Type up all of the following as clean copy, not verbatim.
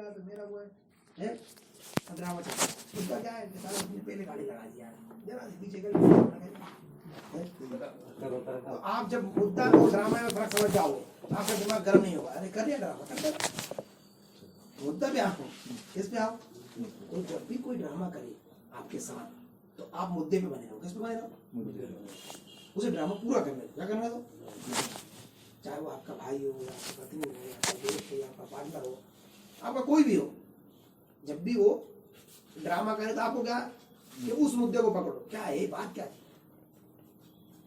मेरा तो मेरा वो है ड्रामा चल रहा है। उसका क्या है कि सारा उसने पहले गाड़ी लगा दिया जरा से पीछे कर। तो आप जब मुद्दा और ड्रामा में फर्क समझ जाओगे तो आपका दिमाग गर्म नहीं होगा। अरे कर लिया ड्रामा कर मुद्दा पे आओ, किस पे आओ। तो जब भी कोई ड्रामा करे आपके साथ तो आप मुद्दे पे बने रहो। किस पे बने रहो? उसे ड्रामा पूरा करने दो। क्या करना दो? चाहे वो आपका भाई हो, आपकी पत्नी हो, आपका दोस्त हो, आपका पार्टनर हो, आपका कोई भी हो, जब भी वो ड्रामा करे तो आपको क्या कि उस मुद्दे को पकड़ो। क्या है बात, क्या है,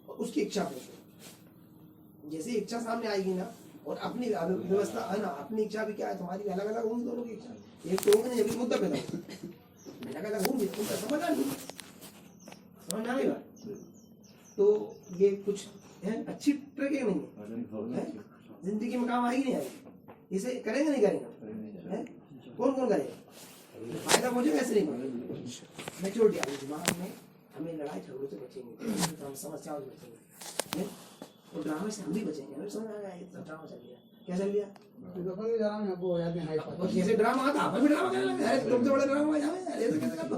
और उसकी इच्छा पूछो। जैसे इच्छा सामने आएगी ना, और अपनी व्यवस्था है ना, अपनी इच्छा भी क्या है, तुम्हारी अलग अलग होंगी दोनों की इच्छा। एक तो होगी ना जब मुद्दा पैदा होगा, अलग अलग होंगी, तुमको समझ आएगा। तो ये कुछ है अच्छी ट्रिक है, नहीं है? जिंदगी में काम आएगी नहीं आएगी? इसे करेंगे नहीं करेंगे? कौन कौन करेगा? फायदा मुझे कैसे नहीं मिलेगा? मैच्योरिटी आएगी दिमाग में, हमें लड़ाई झगड़ों से बचेंगे, हम समस्याओं से बचेंगे, और ड्रामे से हम भी बचेंगे। हमें समझ आ गया ड्रामा चल गया, क्या चल गया? जैसे ड्रामा आता है, ड्रामा करने लगे, तुम तो बड़े ड्रामा ऐसे कैसे कर लो?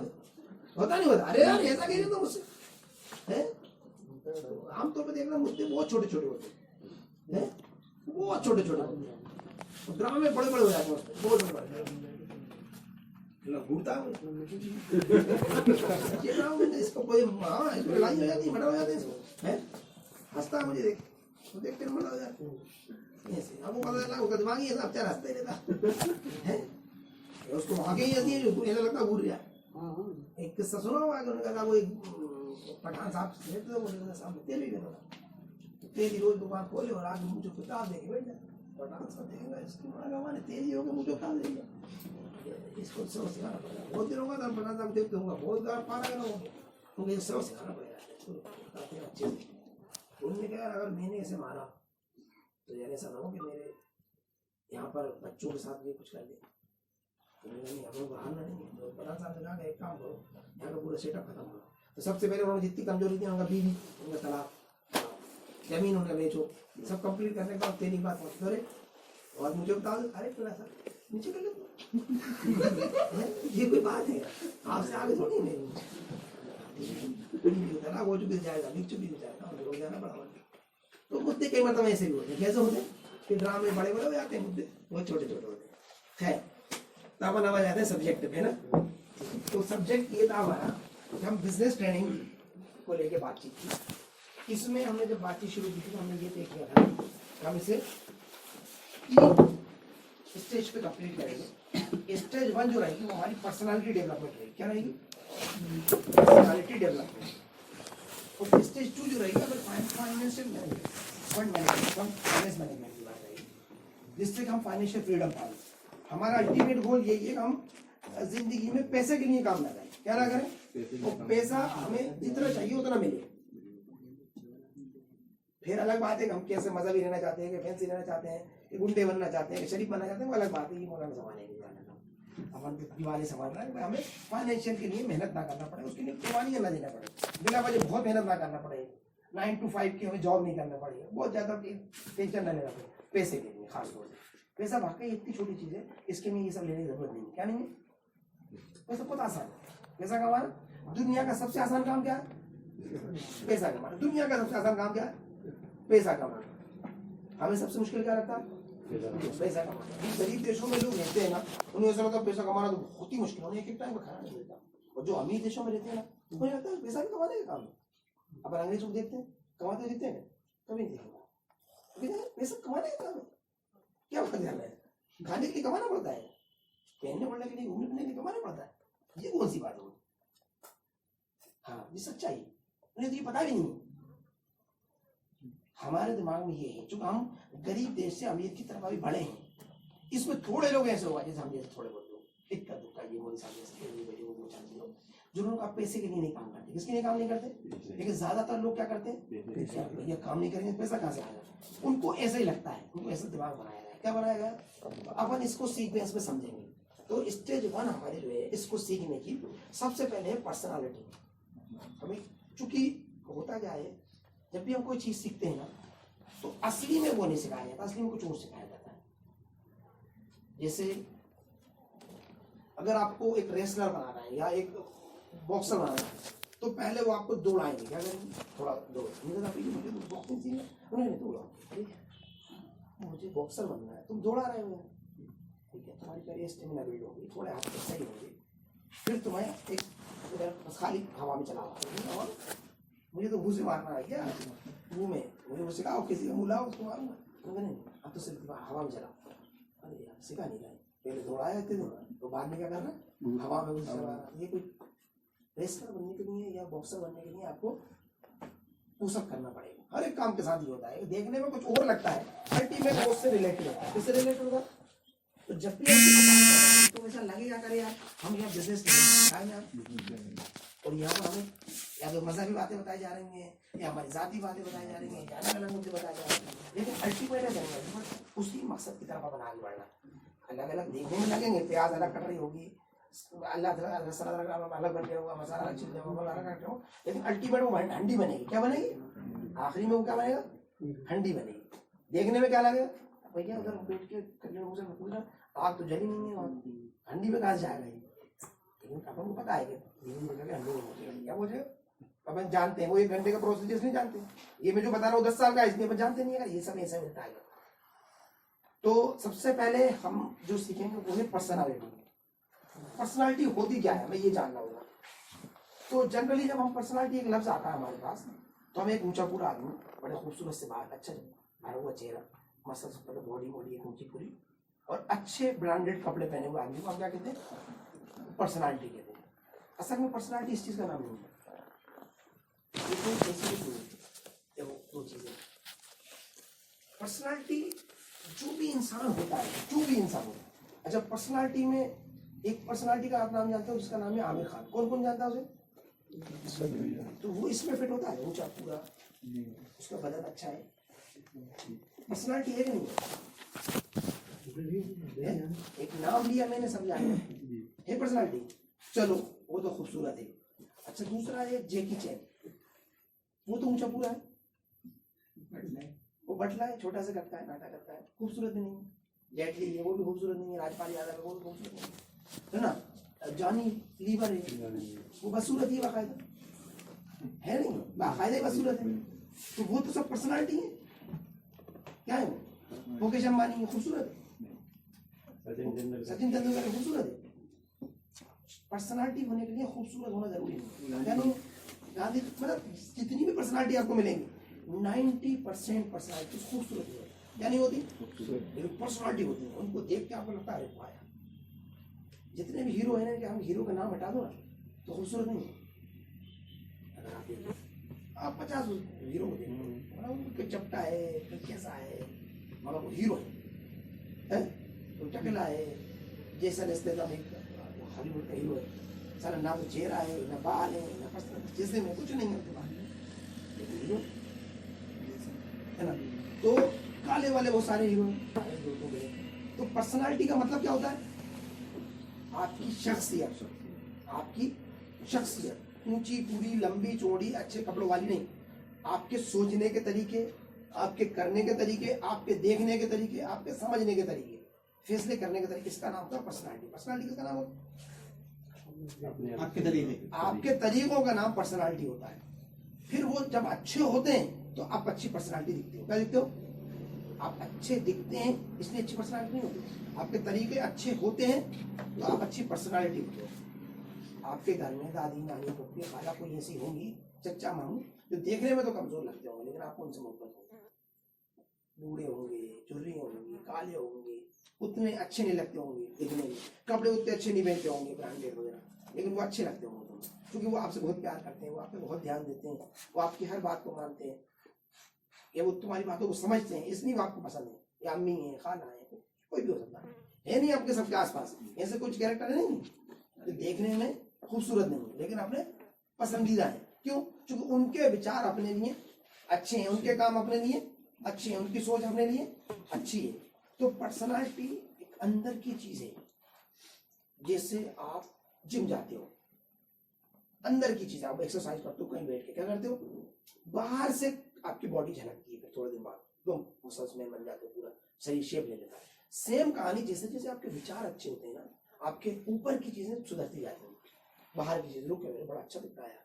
होता नहीं होता? अरे यार ऐसा कह रहे तो मुझसे है। आमतौर पर देखना मुद्दे बहुत छोटे छोटे होते हैं, बहुत छोटे छोटे होते हैं, ड्रामे में बड़े बड़े हो जाते हैं, बहुत बड़े बड़े घूरता इसको कोई इसको लड़ाई हो जाती है, मर्डर हो जाते हैं इसको, है हंसता है मुझे देख के मर्डर हो जाते हैं ऐसे। अब वो पता चला उसका दिमाग ही ऐसा अच्छा हंसता ही रहता है, उसको आगे ही आती है जो ऐसा लगता घूर गया। एक किस्सा सुना हुआ है, उन्होंने कहा वो एक पठान साहब रहते थे, मुझे सामने तेल ही देता तेल ही रोज दुकान खोले और आगे मुझे किताब देके बैठ जाए। पठान साहब देखेगा इसकी माँ तेल ही होगा, मुझे कहा देगा, इसको सब सिखाना पड़ेगा। बहुत दिन होगा तब पठान साहब देखते होगा, बहुत गार पारा करो क्योंकि सब सिखाना पड़ेगा अच्छे से। उन्होंने कहा अगर मैंने ऐसे मारा तो यार ऐसा ना हो कि मेरे यहाँ पर बच्चों के साथ भी कुछ कर दे। तो मैंने हम लोग हारना नहीं। तो पठान साहब ने कहा एक काम करो, यहाँ का पूरा सेटअप खत्म करो। तो सबसे पहले उन्होंने जितनी कमजोरी थी, उनका बीवी, उनका तालाब, जमीन उनका बेचो, सब कंप्लीट करने के बाद तेरी बात मत करे और मुझे बता दो। अरे थोड़ा सा नीचे कर लो ये कोई बात है? आपसे आगे थोड़ी नहीं वो जो गिर जाएगा नीचे भी गिर जाएगा, हो जाना बराबर। तो मुद्दे कई मतलब ऐसे भी होते हैं। कैसे होते हैं कि ड्रामे बड़े बड़े हो जाते हैं, मुद्दे बहुत छोटे छोटे होते हैं। खैर तो अपन आ जाते हैं सब्जेक्ट पे ना। तो सब्जेक्ट ये था हमारा, हम बिजनेस ट्रेनिंग को लेके बातचीत की। इसमें हमने जब बातचीत शुरू की थी तो हमने ये तय किया था हम इसे स्टेज पे कंप्लीट करेंगे। स्टेज 1 जो रहेगी वो हमारी पर्सनालिटी डेवलपमेंट रहेगी। क्या रहेगी? Personality development. और स्टेज 2 जो रहेगी financial management, fund management, finance management की बात रहेगी, जिससे हम फाइनेंशियल फ्रीडम पाएं। हमारा अल्टीमेट गोल यही है कि हम जिंदगी में पैसे के लिए काम ना करें। क्या ना करें? तो पैसा हमें जितना चाहिए उतना मिले। फिर अलग बात है कि हम कैसे मजहबी रहना चाहते हैं, कि फैंसी रहना चाहते हैं, कि गुंडे बनना चाहते हैं, कि शरीफ बनना चाहते हैं, वो अलग बात है। ये मौलाना जमाने नहीं जाना था। अपन दिवाली समझ रहे हैं, हमें फाइनेंशियल के लिए मेहनत ना करना पड़े, उसके लिए कुर्बानी ना देना पड़े, बिना वजह बहुत मेहनत ना करना पड़े, 9 to 5 की हमें जॉब नहीं करना पड़ेगा, बहुत ज्यादा टेंशन ना लेना पड़े पैसे के लिए। खासतौर से पैसा वाकई इतनी छोटी चीज है, इसके लिए ये सब लेने की जरूरत नहीं। क्या नहीं है? पैसा बहुत आसान है। पैसा कमाना दुनिया का सबसे आसान काम क्या है? पैसा कमाना। दुनिया का सबसे आसान काम क्या है? पैसा कमाना। हमें सबसे मुश्किल क्या लगता है? पैसा कमाना। गरीब देशों में लोग रहते हैं ना, उन्हें ऐसा लगता है पैसा कमाना तो बहुत ही मुश्किल है, उन्हें एक टाइम का खाना नहीं मिलता। और जो अमीर देशों में रहते हैं ना, उन्हें लगता है पैसा भी कमाने का काम है। अब अंग्रेज लोग देखते हैं कमाते दिखते हैं, कभी नहीं देखेंगे। पैसा कमाने का काम है। क्या बात है? खाने के लिए कमाना पड़ता है, पहनने पड़ने के लिए, घूमने फिरने के लिए कमाना पड़ता है। ये कौन सी बात है? हाँ ये सच्चाई, उन्हें तो ये पता भी नहीं। हमारे दिमाग में ये है, चूंकि हम गरीब देश से अमीर की तरफ अभी बढ़े हैं, इसमें थोड़े लोग ऐसे होगा जैसे हम जैसे थोड़े बहुत लोग, इक्का दुक्का ये मोदी साहब जैसे लोग, जो लोग आप पैसे के लिए नहीं काम करते। किसके लिए काम नहीं करते? लेकिन ज्यादातर लोग क्या करते हैं? भैया काम नहीं करेंगे पैसा कहाँ से आएगा? उनको ऐसा ही लगता है, उनको ऐसा दिमाग बनाया गया। क्या बनाया गया? तो अपन इसको सीक्वेंस में समझेंगे। तो स्टेज 1 हमारे जो है इसको सीखने की सबसे पहले है पर्सनालिटी। हमें चूंकि होता क्या है, जब भी हम कोई चीज सीखते हैं ना तो असली में वो नहीं सिखाया जाता, असली में कुछ और सिखाया जाता है। जैसे अगर आपको एक रेसलर बनाना है या एक बॉक्सर बनाना है तो पहले वो आपको दौड़ाएंगे, क्या करेंगे, थोड़ा दौड़, मुझे बॉक्सिंग सीखना है, उन्होंने दौड़ा, ठीक है मुझे बॉक्सर बनना है, तुम दौड़ा रहे हो, ठीक है तुम्हारी पहले स्टेमिना बिल्ड होगी, थोड़े हाथ सही होंगे, फिर तुम्हें एक बस खाली हवा में चलाओ, और मुझे तो मुँह से मारना है क्या, मुँह में मुझे वो सिखाओ, किसी का मुँह लाओ उसको मारूंगा, नहीं अब तो सिर्फ हवा में चलाओ, अरे यार सिखा नहीं रहा है, पहले दौड़ाया इतने दिन, तो बाद में क्या करना, हवा में कुछ चलाना। ये कोई रेसलर बनने के लिए या बॉक्सर बनने के लिए आपको पुशअप करना पड़ेगा, हर एक काम के साथ ही होता है, देखने में कुछ और लगता है, अल्टीमेट उससे रिलेटेड होता है, किससे रिलेटेड होगा, तो जब भी आप तो ऐसा लगेगा करे यार हम यहाँ बिजनेस कर रहे हैं और यहाँ पर हमें या तो मजहबी बातें बताई जा रही हैं या हमारी जाती बातें बताई जा रही हैं या अलग अलग मुद्दे बताए जा रहे हैं, लेकिन अल्टीमेट है उसी मकसद की तरफ अपन आगे बढ़ना, अलग अलग देखने में लगेंगे, प्याज अलग कट रही होगी, अल्लाह अलग बन गया होगा, मसाला अलग छिल जाएगा, अलग कट हो, लेकिन अल्टीमेट वो हंडी बनेगी, क्या बनेगी आखिरी में, वो क्या बनेगा, हंडी बनेगी, देखने में क्या लगेगा भैया उधर बैठ के पूछना आग तो जली नहीं है, हंडी में कहाँ से जाएगा ये, लेकिन अपन को पता है कि क्या बोलेगा, अपन जानते हैं वो 1 घंटे का प्रोसीजर नहीं जानते, ये मैं जो बता रहा हूँ 10 साल का, इसलिए अपन जानते नहीं है ये सब ऐसा मिलता है। तो सबसे पहले हम जो सीखेंगे वो है पर्सनालिटी। पर्सनालिटी होती क्या है, मैं ये जानना होगा। तो जनरली जब हम पर्सनालिटी एक लफ्ज आता है हमारे पास, तो हम एक ऊंचा पूरा आदमी, बड़े खूबसूरत से बाल, अच्छा मारा हुआ चेहरा, मसल बॉडी बॉडी एक ऊंची पूरी, और अच्छे ब्रांडेड कपड़े पहने हुए आदमी को हम क्या कहते हैं, पर्सनालिटी कहते हैं। असल में पर्सनालिटी इस चीज का नाम नहीं है, देखो 2 चीजें, पर्सनालिटी जो भी इंसान होता है, जो भी इंसान होता है, अच्छा पर्सनालिटी में एक पर्सनालिटी का आप नाम जानते हो जिसका नाम है आमिर खान, कौन कौन जानता है उसे, तो वो इसमें फिट होता है, ऊंचा पूरा, उसका बदन अच्छा है, पर्सनालिटी है कि नहीं है? एक नाम लिया मैंने समझा है पर्सनालिटी, चलो वो तो खूबसूरत है। अच्छा दूसरा है जैकी चैन, वो तो ऊंचा पूरा है, वो बटला है, छोटा सा करता है, नाटा करता है, खूबसूरत नहीं है। जेटली है वो भी खूबसूरत नहीं है, राजपाल यादव है वो भी खूबसूरत नहीं है ना, जॉनी लीवर है वो बदसूरत ही बाकायदा है, नहीं बाकायदा ही बदसूरत है, तो वो तो सब पर्सनालिटी है, क्या है वो, मुकेश अंबानी है खूबसूरत, सचिन तेंदुलकर खूबसूरत है, पर्सनालिटी होने के लिए खूबसूरत होना जरूरी है, क्या नहीं, गांधी मतलब जितनी भी पर्सनालिटी आपको मिलेंगी 90% पर्सनालिटी खूबसूरत है, क्या नहीं होती, लेकिन पर्सनालिटी होती है, उनको देख के आपको लगता है पाया, जितने भी हीरो है ना, कि हम हीरो का नाम हटा दो ना तो खूबसूरत नहीं है, अगर आप 50 हीरो को देखो, चपटा है, कैसा है, मगर वो हीरो है, तो टकला है, जैसा रिश्तेदार हॉलीवुड का हीरो है, सारा ना तो चेहरा है, ना बाल है, ना पर्सनल, जिससे में कुछ नहीं है, लेकिन हीरो है ना, तो काले वाले वो सारे हीरो हैं। तो पर्सनालिटी का मतलब क्या होता है, आपकी शख्सियत, आपकी शख्सियत ऊंची पूरी लंबी चौड़ी अच्छे कपड़ों वाली नहीं, आपके सोचने के तरीके, आपके करने के तरीके, आपके देखने के तरीके, आपके समझने के तरीके, फैसले करने के तरीके, इसका नाम होता है पर्सनालिटी। पर्सनालिटी किसका नाम होता है, आपके तरीकों का नाम पर्सनालिटी होता है। फिर वो जब अच्छे होते हैं तो आप अच्छी पर्सनालिटी दिखते हो, क्या दिखते हो, आप अच्छे दिखते हैं, इसलिए अच्छी पर्सनालिटी नहीं होती, आपके तरीके अच्छे होते हैं तो आप अच्छी पर्सनालिटी होते हो। आपके घर में दादी नानी पप्पी खाला कोई ऐसी होंगी, चच्चा मामू, जो देखने में तो कमजोर लगते होंगे लेकिन आपको उनसे मोहब्बत होगी, बूढ़े होंगे, चुर्री होंगी, काले होंगे, उतने अच्छे नहीं लगते होंगे दिखने में, कपड़े उतने अच्छे नहीं पहनते होंगे ब्रांडेड वगैरह, लेकिन वो अच्छे लगते होंगे तुम्हें, क्योंकि वो आपसे बहुत प्यार करते हैं, वो आप पे बहुत ध्यान देते हैं, वो आपकी हर बात को मानते हैं, या वो तुम्हारी बातों को समझते हैं, इसलिए वो आपको पसंद है, या अम्मी है, खाला है, कोई भी हो सकता है नहीं आपके सबके आसपास ऐसे कुछ कैरेक्टर नहीं तो देखने में खूबसूरत नहीं है लेकिन अपने पसंदीदा है, क्यों, क्योंकि उनके विचार अपने लिए अच्छे हैं, उनके काम अपने लिए अच्छे हैं, उनकी सोच अपने लिए अच्छी है। तो पर्सनालिटी एक अंदर की चीज है, जैसे आप जिम जाते हो, अंदर की चीज, आप एक्सरसाइज करते हो, कहीं बैठ के क्या करते हो, बाहर से आपकी बॉडी झलकती है, फिर थोड़े दिन बाद तुम मसल्स में बन जाते हो, पूरा शरीर शेप ले लेता है। सेम कहानी, जैसे जैसे आपके विचार अच्छे होते हैं ना, आपके ऊपर की चीजें सुधरती जाती हैं, बाहर की चीजें रुक बड़ा अच्छा दिखता है,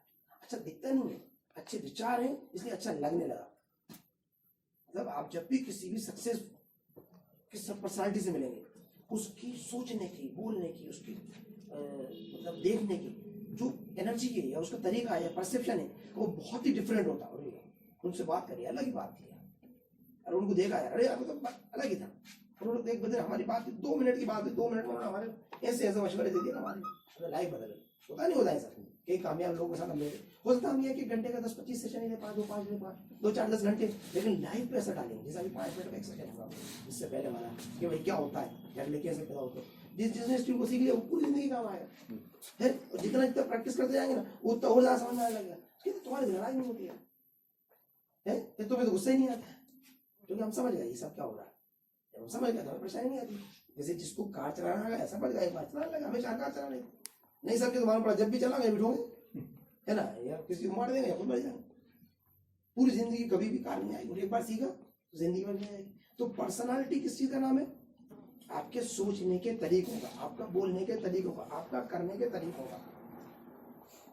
अच्छा दिखता नहीं है, अच्छे विचार हैं इसलिए अच्छा लगने लगा। मतलब आप जब भी किसी भी सक्सेस किस पर्सनालिटी से मिलेंगे, उसकी सोचने की, बोलने की, उसकी मतलब देखने की जो एनर्जी है या उसका तरीका है या परसेप्शन है वो बहुत ही डिफरेंट होता है। उनसे बात करिए अलग ही बात थी यार, और उनको देखा यार, अरे यार मतलब अलग ही था। और उन्होंने एक बदले हमारी बात 2 मिनट की बात है, 2 मिनट में उन्होंने हमारे ऐसे ऐसे मशवरे दे दिए हमारे लाइफ बदल गई। होता नहीं होता है सर, कई कामयाब लोगों के साथ हम लोग हो सकता हम ये कि घंटे का 10-25 सेशन ही 5-2-5 घंटे, लेकिन लाइफ पे असर डालेंगे। जैसा कि 5 मिनट का एक सेशन होगा इससे पहले वाला कि भाई क्या होता है यार, लेके ऐसे पैदा होते जिस स्किल को सीख लिया वो पूरी जिंदगी काम आएगा है। और जितना जितना प्रैक्टिस करते जाएंगे ना उतना और ज्यादा समझ में आने लगेगा। तुम्हारी लड़ाई नहीं होती है तो फिर गुस्सा ही नहीं आता है, क्योंकि हम समझ गए ये सब क्या हो रहा है। जब हम समझ गए तो हमें परेशानी नहीं आती। जैसे जिसको कार चलाना है ऐसा पड़ गया, बात चलाने लगा, हमें 4 कार चलाने नहीं सबके तुम्हारा पड़ा, जब भी चलाएंगे बिठोगे है ना, या किसी को मार देंगे या खुद मर जाएंगे। पूरी जिंदगी कभी भी कार नहीं आएगी, और एक बार सीखा तो जिंदगी बन जाएगी। तो पर्सनालिटी किस चीज का नाम है? आपके सोचने के तरीकों का, आपका बोलने के तरीकों का, आपका करने के तरीकों का।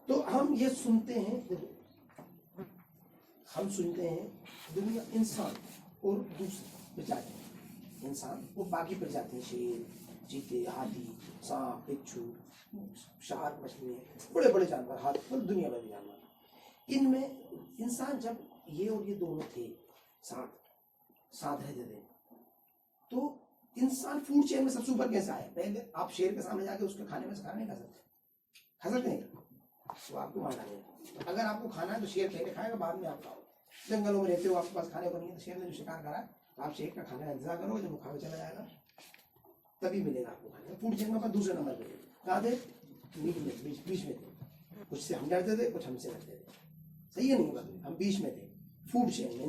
तो हम ये सुनते हैं, देखो हम सुनते हैं दुनिया इंसान और दूसरी प्रजाति, इंसान वो बाकी प्रजाति, शेर, चीते, हाथी, सांप, बिच्छू, शार्क, मछली, बड़े बड़े जानवर, हाथी, दुनिया भर के जानवर। इनमें इंसान जब ये और ये दोनों थे साथ रहते थे, तो इंसान फूड चेन में सबसे ऊपर कैसे आया? पहले आप शेर के सामने जाके उसके खाने में से खाना नहीं खा सकते, खा सकते नहीं, वो आपको मार डालेगा। अगर आपको खाना है तो शेर पहले खाएगा, बाद में आप खाओ। जंगलों में रहते हो, आपके पास खाने को नहीं है, तो शेर ने जो शिकार करा तो आप शेर का खाने का इंतजार करो, जब वो खा के चला जाएगा तभी मिलेगा आपको खाने। फूड चेन में दूसरे नंबर पे कहा थे, बीच में थे। कुछ से हम डरते थे, कुछ हमसे डरते थे, सही है नहीं बात, हम बीच में थे फूड चेन में।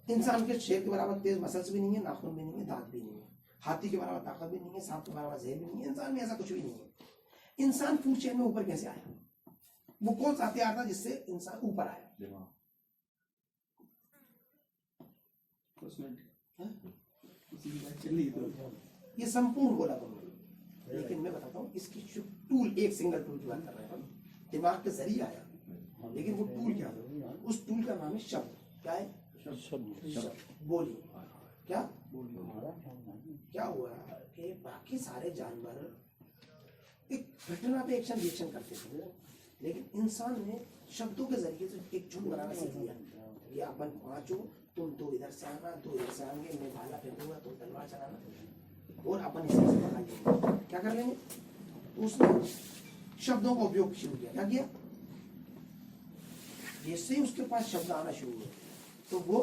इंसान के शेर के बराबर तेज मसल्स भी नहीं है, नाखून भी नहीं है, दांत भी नहीं है, हाथी के बराबर ताकत भी नहीं है, सांप के बराबर जहर भी नहीं है, इंसान में ऐसा कुछ भी नहीं है। इंसान फूड चेन में ऊपर कैसे आया? वो कौन सा हथियार था जिससे इंसान ऊपर आया? ये संपूर्ण बोला तुमने, लेकिन मैं बताता हूँ इसकी टूल, एक सिंगल टूल की बात कर रहे हैं हम, दिमाग के जरिए आया, लेकिन वो टूल क्या था? उस टूल का नाम है शब्द। क्या है? शब्द। बोली। क्या क्या हुआ कि बाकी सारे जानवर एक घटना पे एक्शन रिएक्शन करते थे, लेकिन इंसान ने शब्दों के जरिए से एक झुंड बनाना सीख लिया। ये अपन 5 हो, तुम 2 इधर से आना, 2 इधर से आएंगे, मैं भाला फेंकूंगा, तुम तलवार चलाना, और अपन इसे पकड़ लेंगे। क्या कर लेंगे? तो उसने शब्दों का उपयोग शुरू किया। क्या किया? जैसे ही उसके पास शब्द आना शुरू हुए तो वो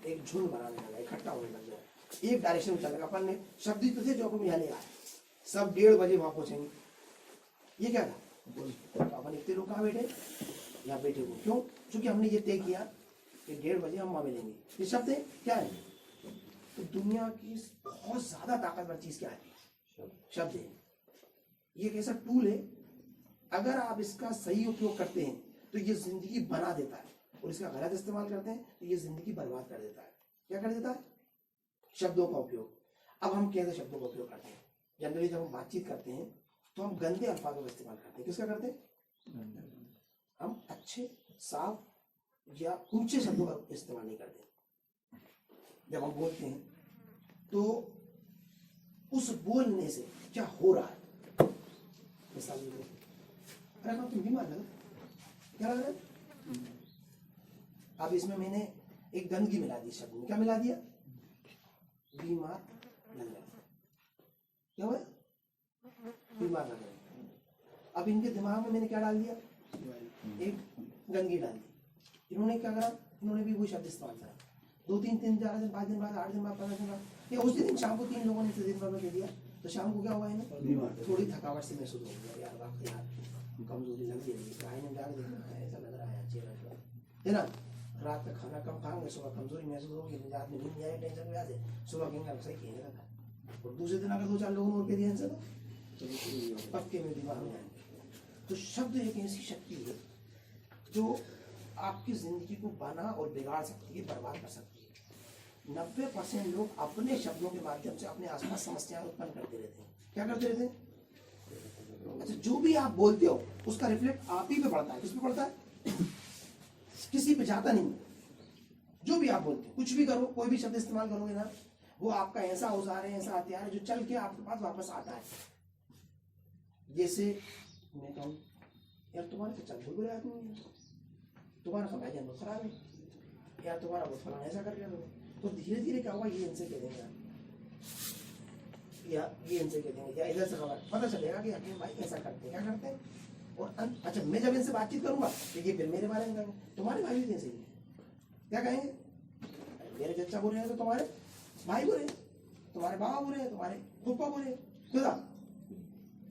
एक झुंड बनाने लगा, इकट्ठा होने लग गया, एक डायरेक्शन में चल रहा। अपन ने शब्द ही तो थे जो अपन यहाँ ले आए, सब 1:30 बजे वहां पहुंचेंगे। ये क्या था? तो अपन इतने लोग कहाँ बैठे? यहाँ बैठे हुए। क्यों? क्योंकि हमने ये तय किया कि 1:30 बजे हम वहां मिलेंगे। ये शब्द है क्या है? तो दुनिया की बहुत ज्यादा ताकतवर चीज क्या है? शब्द है। ये एक ऐसा टूल है, अगर आप इसका सही उपयोग करते हैं तो ये जिंदगी बना देता है, और इसका गलत इस्तेमाल करते हैं तो ये जिंदगी बर्बाद कर देता है। क्या कर देता है? शब्दों का उपयोग। अब हम कैसे शब्दों का उपयोग करते हैं? जनरली जब हम बातचीत करते हैं तो हम गंदे अल्फाजों का इस्तेमाल करते हैं। किसका करते हैं? हम अच्छे, साफ या ऊंचे शब्दों का इस्तेमाल नहीं करते। जब हम बोलते हैं तो उस बोलने से क्या हो रहा है? मिसाल अरे तुम बीमार लगा, क्या लग रहा है? अब इसमें मैंने एक गंदगी मिला दी शब्द में। क्या मिला दिया? बीमार लग रहा है। क्या हुआ? बीमार लग रहा है। अब इनके दिमाग में मैंने क्या डाल दिया? एक गंदगी डाल दी। इन्होंने क्या करा? इन्होंने भी वो शब्द इस्तेमाल करा। 2-3 दिन, 4 दिन, 5 दिन बाद, 8 दिन बाद, 15 दिन बाद, या उस दिन शाम को 3 लोगों ने दिन भर में दे दिया, तो शाम को क्या हुआ है? थोड़ी थकावट से महसूस हो गया, यार वाकई यार कमजोरी लग रही है, ऐसा लग रहा है चेहरा है ना। रात का खाना कम खाएंगे, सुबह कमजोरी महसूस होगी, रात में नींद जाए, टेंशन में आ जाए, सुबह कहेंगे सही कहेगा था। और दूसरे दिन अगर 2-4 लोगों ने और के दिया आंसर तो पक्के में दिमाग में आएंगे। तो शब्द एक ऐसी शक्ति है जो आपकी जिंदगी को बना और बिगाड़ सकती है, बर्बाद कर सकती है। 90% लोग अपने शब्दों के माध्यम से अपने आसपास समस्याएं उत्पन्न करते रहते हैं। क्या करते रहते हैं? अच्छा, जो भी आप बोलते हो उसका रिफ्लेक्ट आप ही पे पड़ता है। किस पे पड़ता है? किसी पे जाता नहीं। जो भी आप बोलते हो, कुछ भी करो, कोई भी शब्द इस्तेमाल करोगे ना, वो आपका ऐसा औजार है, ऐसा हथियार है जो चल के आपके पास वापस आता है। जैसे मैं कहूँ यार तुम्हारे तो चल बुरे आदमी है, तुम्हारा समय जन्म खराब है, यार तुम्हारा बहुत फलाना ऐसा कर दिया तुमने, तो धीरे धीरे क्या हुआ, ये इनसे कह देंगे या ये इनसे कह देंगे या इधर से खबर पता चलेगा कि अपने भाई ऐसा करते हैं, क्या करते हैं। और अच्छा, मैं जब इनसे बातचीत करूंगा तो ये फिर मेरे बारे में कहेंगे तुम्हारे भाई भी ऐसे ही है। क्या कहेंगे? मेरे चचा बुरे हैं तो तुम्हारे भाई बुरे, तुम्हारे बाबा बुरे हैं, तुम्हारे फूफा बुरे हैं। तो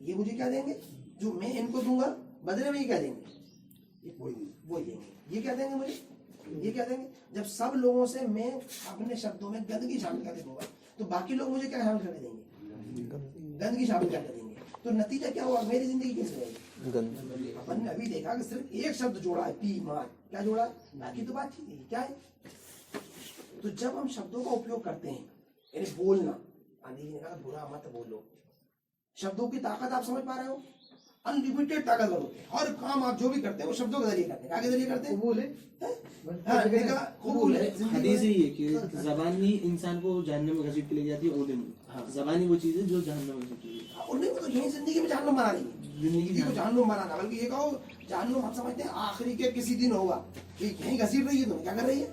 ये मुझे क्या देंगे? जो मैं इनको दूंगा बदले में ये क्या देंगे? ये वो देंगे। ये क्या देंगे मुझे? ये क्या देंगे? जब सब लोगों से मैं अपने शब्दों में गंदगी शामिल कर दूंगा तो बाकी लोग मुझे क्या शामिल कर देंगे? गंदगी शामिल कर देंगे। तो नतीजा क्या हुआ? मेरी जिंदगी कैसे रहेगी? अपन ने अभी देखा कि सिर्फ एक शब्द जोड़ा है, पी मार। क्या जोड़ा है? बाकी तो बात ही क्या है। तो जब हम शब्दों का उपयोग करते हैं, यानी बोलना, गांधी जी ने कहा बुरा मत बोलो। शब्दों की ताकत आप समझ पा रहे हो? अनलिमिटेड ताकत होती है। हर काम आप जो भी करते हैं वो शब्दों के जरिए करते हैं। आगे जरिए करते हैं। कबूल है। कबूल है। हदीस ही है कि ज़बान ही इंसान को जहन्नम में घसीट के ले जाती है। और ज़बान ही वो चीज है जो जहन्नम में घसीट ले। और नहीं, वो तो यही जिंदगी में जहन्नुम बना रही है। जिंदगी को जहन्नुम बनाना, बल्कि ये कहो जहन्नुम हम समझते हैं आखिरी के किसी दिन होगा। ये यहीं घसीट रही है। तुम्हें क्या कर रही है?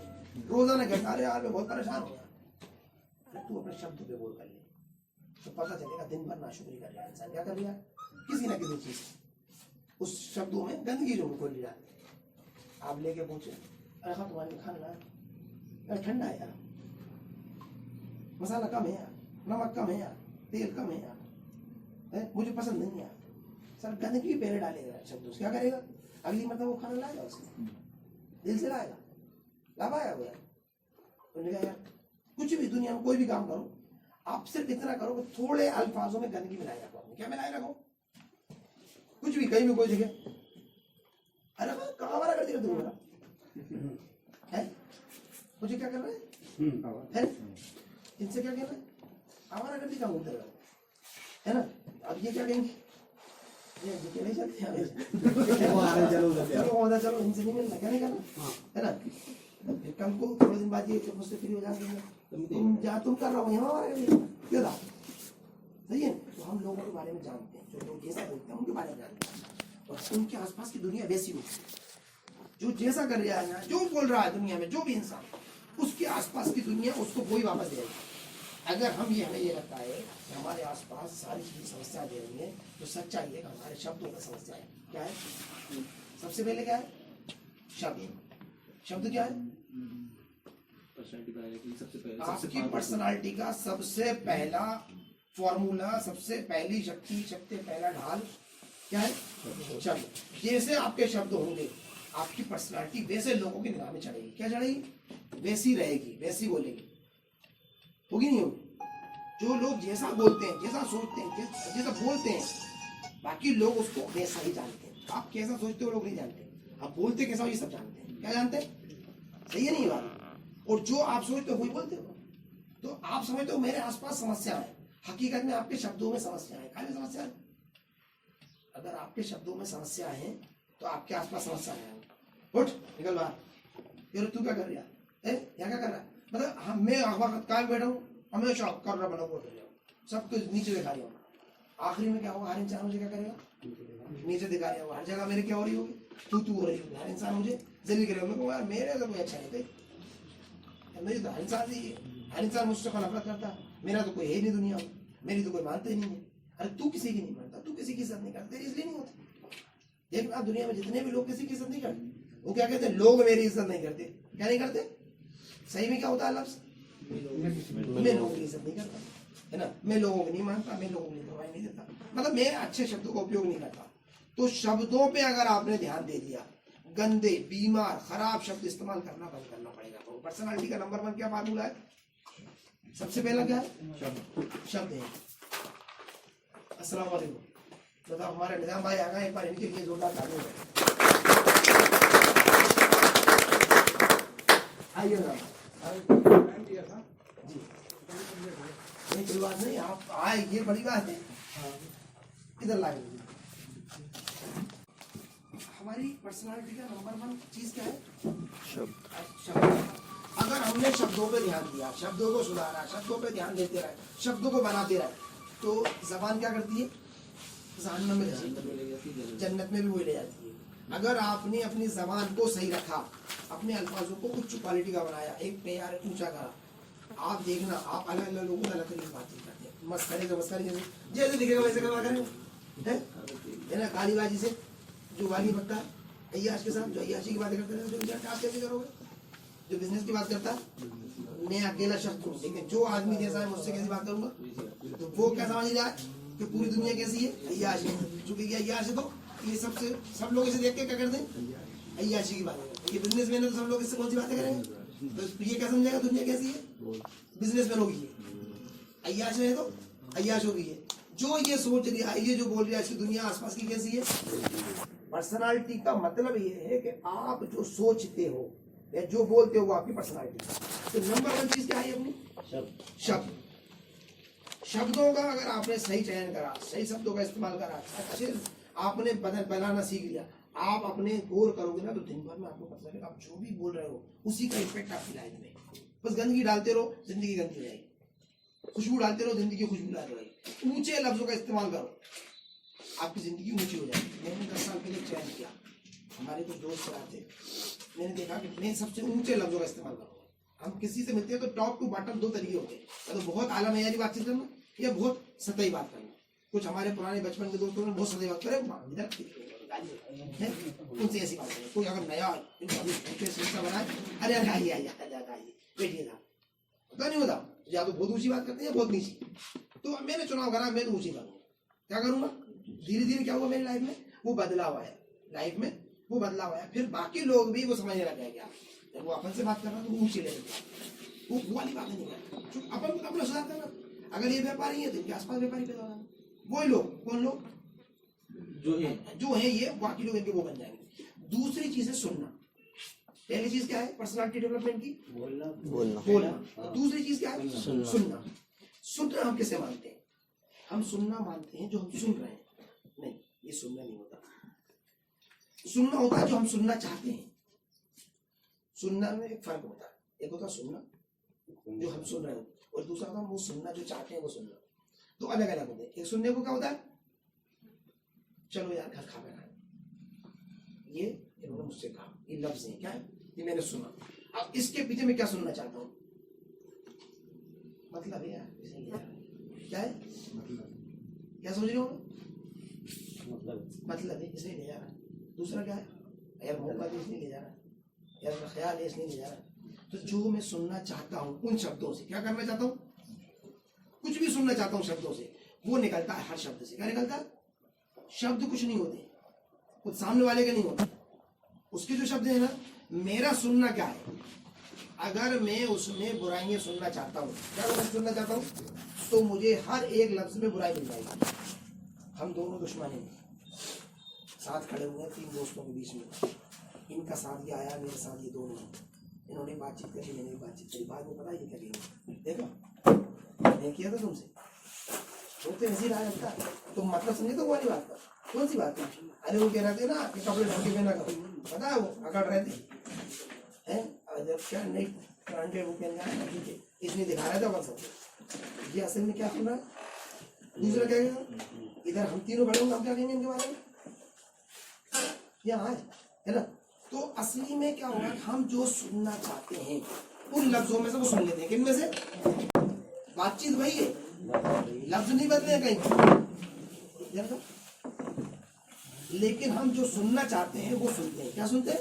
रोजाना कहता रहे यार मैं बहुत परेशान हूँ यार। तू अपने शब्द पे गौर कर ले तो पता चलेगा दिन भर नाशुक्री कर रहा है इंसान। क्या कर रहा है? किसी ना किसी चीज उस शब्दों में गंदगी जो खोल लिया। आप लेके पूछे अरे हाँ तुम्हारे खाना यार ठंडा है यार, मसाला कम है यार, नमक कम है यार, तेल कम है यार, मुझे पसंद नहीं यार। सर गंदगी पहले डालेगा शब्द, क्या करेगा? अगली मतलब वो खाना लाएगा, उसके दिल से लाएगा, ला पाएगा वो यार। उन्होंने कहा यार कुछ भी दुनिया में कोई भी काम करो, आप सिर्फ इतना करो कि थोड़े अल्फाजों में गंदगी मिलाए रखो। क्या मिलाए रखो? कुछ भी, कहीं भी कोई जगह, अरे कहाँ हमारा कर दिया तुम्हारा है, मुझे क्या कर रहा है? इनसे क्या कहना है? हमारा कर दिया बोलते है ना। अब ये क्या कहेंगे? ये नहीं चलते चलो इनसे नहीं मिलना, क्या नहीं करना है ना। कल को थोड़े दिन बाद ये मुझसे फ्री हो जाएंगे, तुम जहाँ तुम कर रहा हो यहाँ हमारा क्यों था? सही है। तो हम लोगों के बारे में जानते हैं, जो लोग जैसा बोलते हैं उनके बारे में जानते हैं, और उनके आसपास की दुनिया वैसी होती है। जो जैसा कर रहा है ना, जो बोल रहा है दुनिया में, जो भी इंसान, उसके आसपास की दुनिया उसको कोई वापस देगा। अगर हमें ये लगता है कि हमारे आसपास सारी चीजें समस्या दे रही है, तो सच्चाई है कि हमारे शब्दों का समस्या है। क्या है? सबसे पहले क्या है? शब्द। शब्द क्या है? आपकी पर्सनालिटी का सबसे पहला फॉर्मूला, सबसे पहली शक्ति, सबसे पहला ढाल क्या है? शब्द। जैसे आपके शब्द होंगे, आपकी पर्सनालिटी वैसे लोगों की निगाह में चढ़ेगी। क्या चढ़ेगी? वैसी रहेगी, वैसी बोलेगी, होगी नहीं होगी? जो लोग जैसा बोलते हैं, जैसा सोचते हैं, जैसा बोलते हैं, बाकी लोग उसको वैसा ही जानते हैं। आप कैसा सोचते हो लोग नहीं जानते, आप बोलते कैसा हो ये सब जानते हैं। क्या जानते हैं? सही है नहीं बात? और जो आप सोचते हो वही बोलते हो। तो आप समझते हो मेरे आसपास समस्या है, हकीकत में आपके शब्दों में समस्या है। खाली समस्या है। अगर आपके शब्दों में समस्या है तो आपके आसपास समस्या है। उठ निकल बाहर। यार तू क्या कर रहा है? यहाँ क्या कर रहा है? मतलब मैं वक्त कायम बैठा हूँ, हमेशा कर रहा बना बोल रहा हूँ, सब कुछ नीचे दिखा रही हूँ। आखिरी में क्या होगा? हर इंसान मुझे क्या करेगा? नीचे दिखा रहा होगा। हर जगह मेरे क्या हो रही होगी? तू हो रही होगी। हर इंसान मुझे जल्दी करेगा। मैं कहूँगा यार मेरे तो कोई अच्छा नहीं भाई, मेरी तो हर इंसान ही है, हर इंसान मुझसे नफरत करता है, मेरा तो कोई है नहीं दुनिया में, मेरी तो कोई मानते ही नहीं है। अरे तू किसी की नहीं मानता, तू किसी की इज्जत नहीं करता, इसलिए नहीं होती। देख आप दुनिया में जितने भी लोग किसी की इज्जत नहीं करते, वो क्या कहते हैं? लोग मेरी इज्जत नहीं करते। क्या नहीं करते? सही में क्या होता है लफ्ज़? मैं लोगों की इज्जत नहीं करता, है ना। मैं लोगों को नहीं मानता, मैं लोगों को परवाह नहीं देता, मतलब मैं अच्छे शब्दों का उपयोग नहीं करता। तो शब्दों पे अगर आपने ध्यान दे दिया, गंदे, बीमार, खराब शब्द इस्तेमाल करना बंद करना पड़ेगा। तो पर्सनालिटी का नंबर 1 क्या फार्मूला है? सबसे पहला क्या है? शब्द है। अस्सलाम वालेकुम। तो हमारे निजाम भाई आ गए, एक बार इनके लिए जोरदार तालियां बजाएं। आइए टाइम दिया था जी नहीं कोई बात नहीं, आप आए ये बड़ी बात है। इधर लाए हमारी पर्सनालिटी का नंबर 1 चीज क्या है? शब्द। अगर हमने शब्दों पे ध्यान दिया, शब्दों को सुधारा, शब्दों पे ध्यान देते रहे, शब्दों को बनाते रहे, तो जबान क्या करती है? जहन्नम में ले जाती है, जन्नत में भी वही ले जाती है। अगर आपने अपनी जबान को सही रखा, अपने अल्फाजों को उच्च क्वालिटी का बनाया, एक प्यार ऊंचा करा, आप देखना आप अलग अलग लोगों से अलग तरीके से बातचीत करते हैं। मस्करी से मस्करी जैसे जैसे दिखेगा वैसे करवा करेंगे, है ना? गालीबाजी से जो गाली बकता है, अय्याश के साथ जो अय्याशी की बातें करते हैं, जो आप कैसे करोगे? जो बिजनेस की बात करता है, मैं अकेला शख्स हूँ, लेकिन जो आदमी जैसा है मुझसे कैसी बात करूंगा? तो वो क्या समझ रहा है कि पूरी दुनिया कैसी है? अय्याश है। चूंकि ये अय्याश है तो ये सब लोग इसे देख के क्या करते हैं? अय्याशी की बातें करते हैं। ये बिजनेसमैन है तो सब लोग इससे कौन सी बातें करेंगे? तो ये क्या समझेगा दुनिया कैसी है? बिजनेसमैन होगी। अय्याश है तो अय्याश होगी है। जो ये सोच रहा है, ये जो बोल रहा है, इसकी दुनिया आसपास की कैसी है? पर्सनालिटी का मतलब ये है कि आप जो सोचते हो या जो बोलते हो वो आपकी पर्सनालिटी। तो नंबर 1 चीज क्या है अपनी? शब्द। शब्दों का अगर आपने सही चयन करा, सही शब्दों का इस्तेमाल करा, अच्छे आपने बनाना सीख लिया, आप अपने गौर करोगे ना तो दिन भर में आपको पता चलेगा आप जो भी बोल रहे हो उसी का इफेक्ट आपकी लाइफ में। बस गंदगी डालते रहो, जिंदगी गंदी रहेगी। खुशबू डालते रहो, जिंदगी खुशबू डालते रहेगी। ऊंचे लफ्जों का इस्तेमाल करो, आपकी जिंदगी ऊंची हो जाएगी। मैंने 10 साल पहले चयन किया, हमारे कुछ दोस्त आते, मैंने देखा कि मैं सबसे ऊंचे लफ्जों का इस्तेमाल करूँगा। हम किसी से मिलते हैं तो टॉप टू बॉटम 2 तरीके होते हैं, या तो बहुत आला मयारी बातचीत करना या बहुत सतही बात करना। कुछ हमारे पुराने बचपन के दोस्तों ने बहुत सतही बात करे, उनसे ऐसी बात करें। कोई अगर नया सिलसिला बनाए, अरे आइए बैठिएगा, पता नहीं होता, या तो बहुत ऊंची बात करते हैं या बहुत नीची। तो मैंने चुनाव करा, मैं तो ऊंची करूँगा। क्या करूँगा? धीरे धीरे क्या हुआ मेरी लाइफ में? वो बदलाव आया, लाइफ में वो बदलाव आया। फिर बाकी लोग भी वो समझने लग गए। क्या जब वो अपन से बात कर रहा तो ऊंची ले लेते, वो वाली बात नहीं करते। अपन को अपना सुधार करना। अगर ये व्यापारी है तो इनके आसपास व्यापारी पैदा होना। वही लोग, कौन लोग जो है ये, बाकी लोग इनके वो बन जाएंगे। दूसरी चीज है सुनना। पहली चीज क्या है पर्सनालिटी डेवलपमेंट की? बोलना। दूसरी चीज क्या है? सुनना। सुनना हम किसे मानते हैं? हम सुनना मानते हैं जो हम सुन रहे हैं। नहीं, ये सुनना नहीं होता। सुनना होता है जो हम सुनना चाहते हैं। सुनना में एक फर्क होता है, एक होता है सुनना जो हम सुन रहे हो, और दूसरा होता है वो सुनना जो चाहते हैं वो सुनना। तो अलग अलग होते हैं। एक सुनने को क्या होता है? चलो यार घर खा बैठा, ये इन्होंने मुझसे कहा, ये लफ्ज है, क्या है? ये मैंने सुना। अब इसके पीछे मैं क्या सुनना चाहता हूँ? मतलब है यार, क्या है? क्या समझ रहे हो? मतलब है, इसलिए ले जा रहा है। दूसरा क्या है? यार मोहब्बत है इसलिए ले जा रहा है, यार मेरा ख्याल है इसलिए ले जा रहा है। तो जो मैं सुनना चाहता हूँ उन शब्दों से, क्या करना चाहता हूँ? कुछ भी सुनना चाहता हूँ शब्दों से, वो निकलता है हर शब्द से। क्या निकलता है? शब्द कुछ नहीं होते, कुछ सामने वाले के नहीं होते, उसके जो शब्द है ना। मेरा सुनना क्या है? अगर मैं उसमें बुराइयां सुनना चाहता हूँ, क्या सुनना चाहता हूँ, तो मुझे हर एक लफ्ज में बुराई मिल जाएगी। हम दोनों दुश्मन हैं, साथ खड़े हुए हैं 3 दोस्तों के बीच में, इनका साथ ये आया, मेरे साथ ये दोनों, इन्होंने बातचीत करी, मैंने भी बातचीत करी। बाद में पता ये क्या किया? देखो मैं किया था तुमसे, तो ऐसी राय रखता है तुम, मतलब समझे तो वो वाली बात का। कौन सी बात है? अरे वो कह रहे थे ना कि कपड़े ढंग के पहना करो, पता है वो अकड़ रहे थे हैं, जब क्या नहीं ब्रांडेड वो पहन जाए ठीक है, इसने दिखा रहा था बस सब। ये असल में क्या सुन रहा है? दूसरा कहेगा, इधर हम तीनों खड़े होंगे, हम क्या कहेंगे इनके बारे में? यहाँ है ना। तो असली में क्या होगा, हम जो सुनना चाहते हैं उन लफ्जों में से वो सुन लेते हैं। किन में से? बातचीत वही है, लफ्ज नहीं बदले हैं कहीं, लेकिन हम जो सुनना चाहते हैं वो सुनते हैं। क्या सुनते हैं?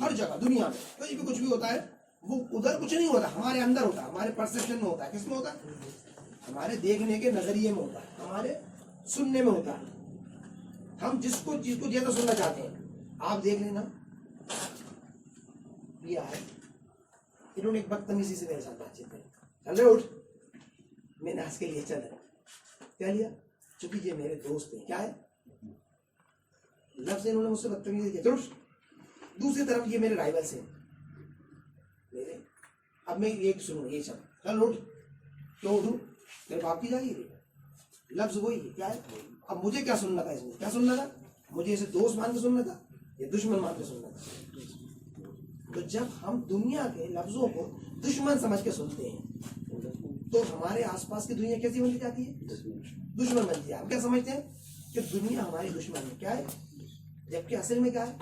हर जगह दुनिया में कहीं भी कुछ भी होता है, वो उधर कुछ नहीं होता, हमारे अंदर होता है, हमारे परसेप्शन में होता है। किसमें होता है? हमारे देखने के नजरिए में होता है, हमारे सुनने में होता है। हम जिसको ज्यादा सुनना चाहते हैं, आप देख लेना, ये है इन्होंने एक बदतमीजी से मेरे साथ बातचीत करी, चल रहे उठ, मैंने हंस के लिए चल क्या लिया, चूंकि ये मेरे दोस्त हैं। क्या है? लफ्ज इन्होंने मुझसे बदतमीजी किया, चलो। दूसरी तरफ ये मेरे राइवल्स हैं, मेरे अब मैं एक सुनूँ ये सब, चल उठ, क्यों उठूँ? तेरे बाप की जागीर है, लफ्ज वही है, क्या है? अब मुझे क्या सुनना था इसमें, क्या सुनना था? मुझे इसे दोस्त मान के सुनना था या दुश्मन मान के सुनना था? तो जब हम दुनिया के लफ्जों को दुश्मन समझ के सुनते हैं तो हमारे आसपास की दुनिया कैसी बनती जाती है? दुश्मन बनती है। हम क्या समझते हैं कि दुनिया हमारी दुश्मन है, क्या है? जबकि असल में क्या है?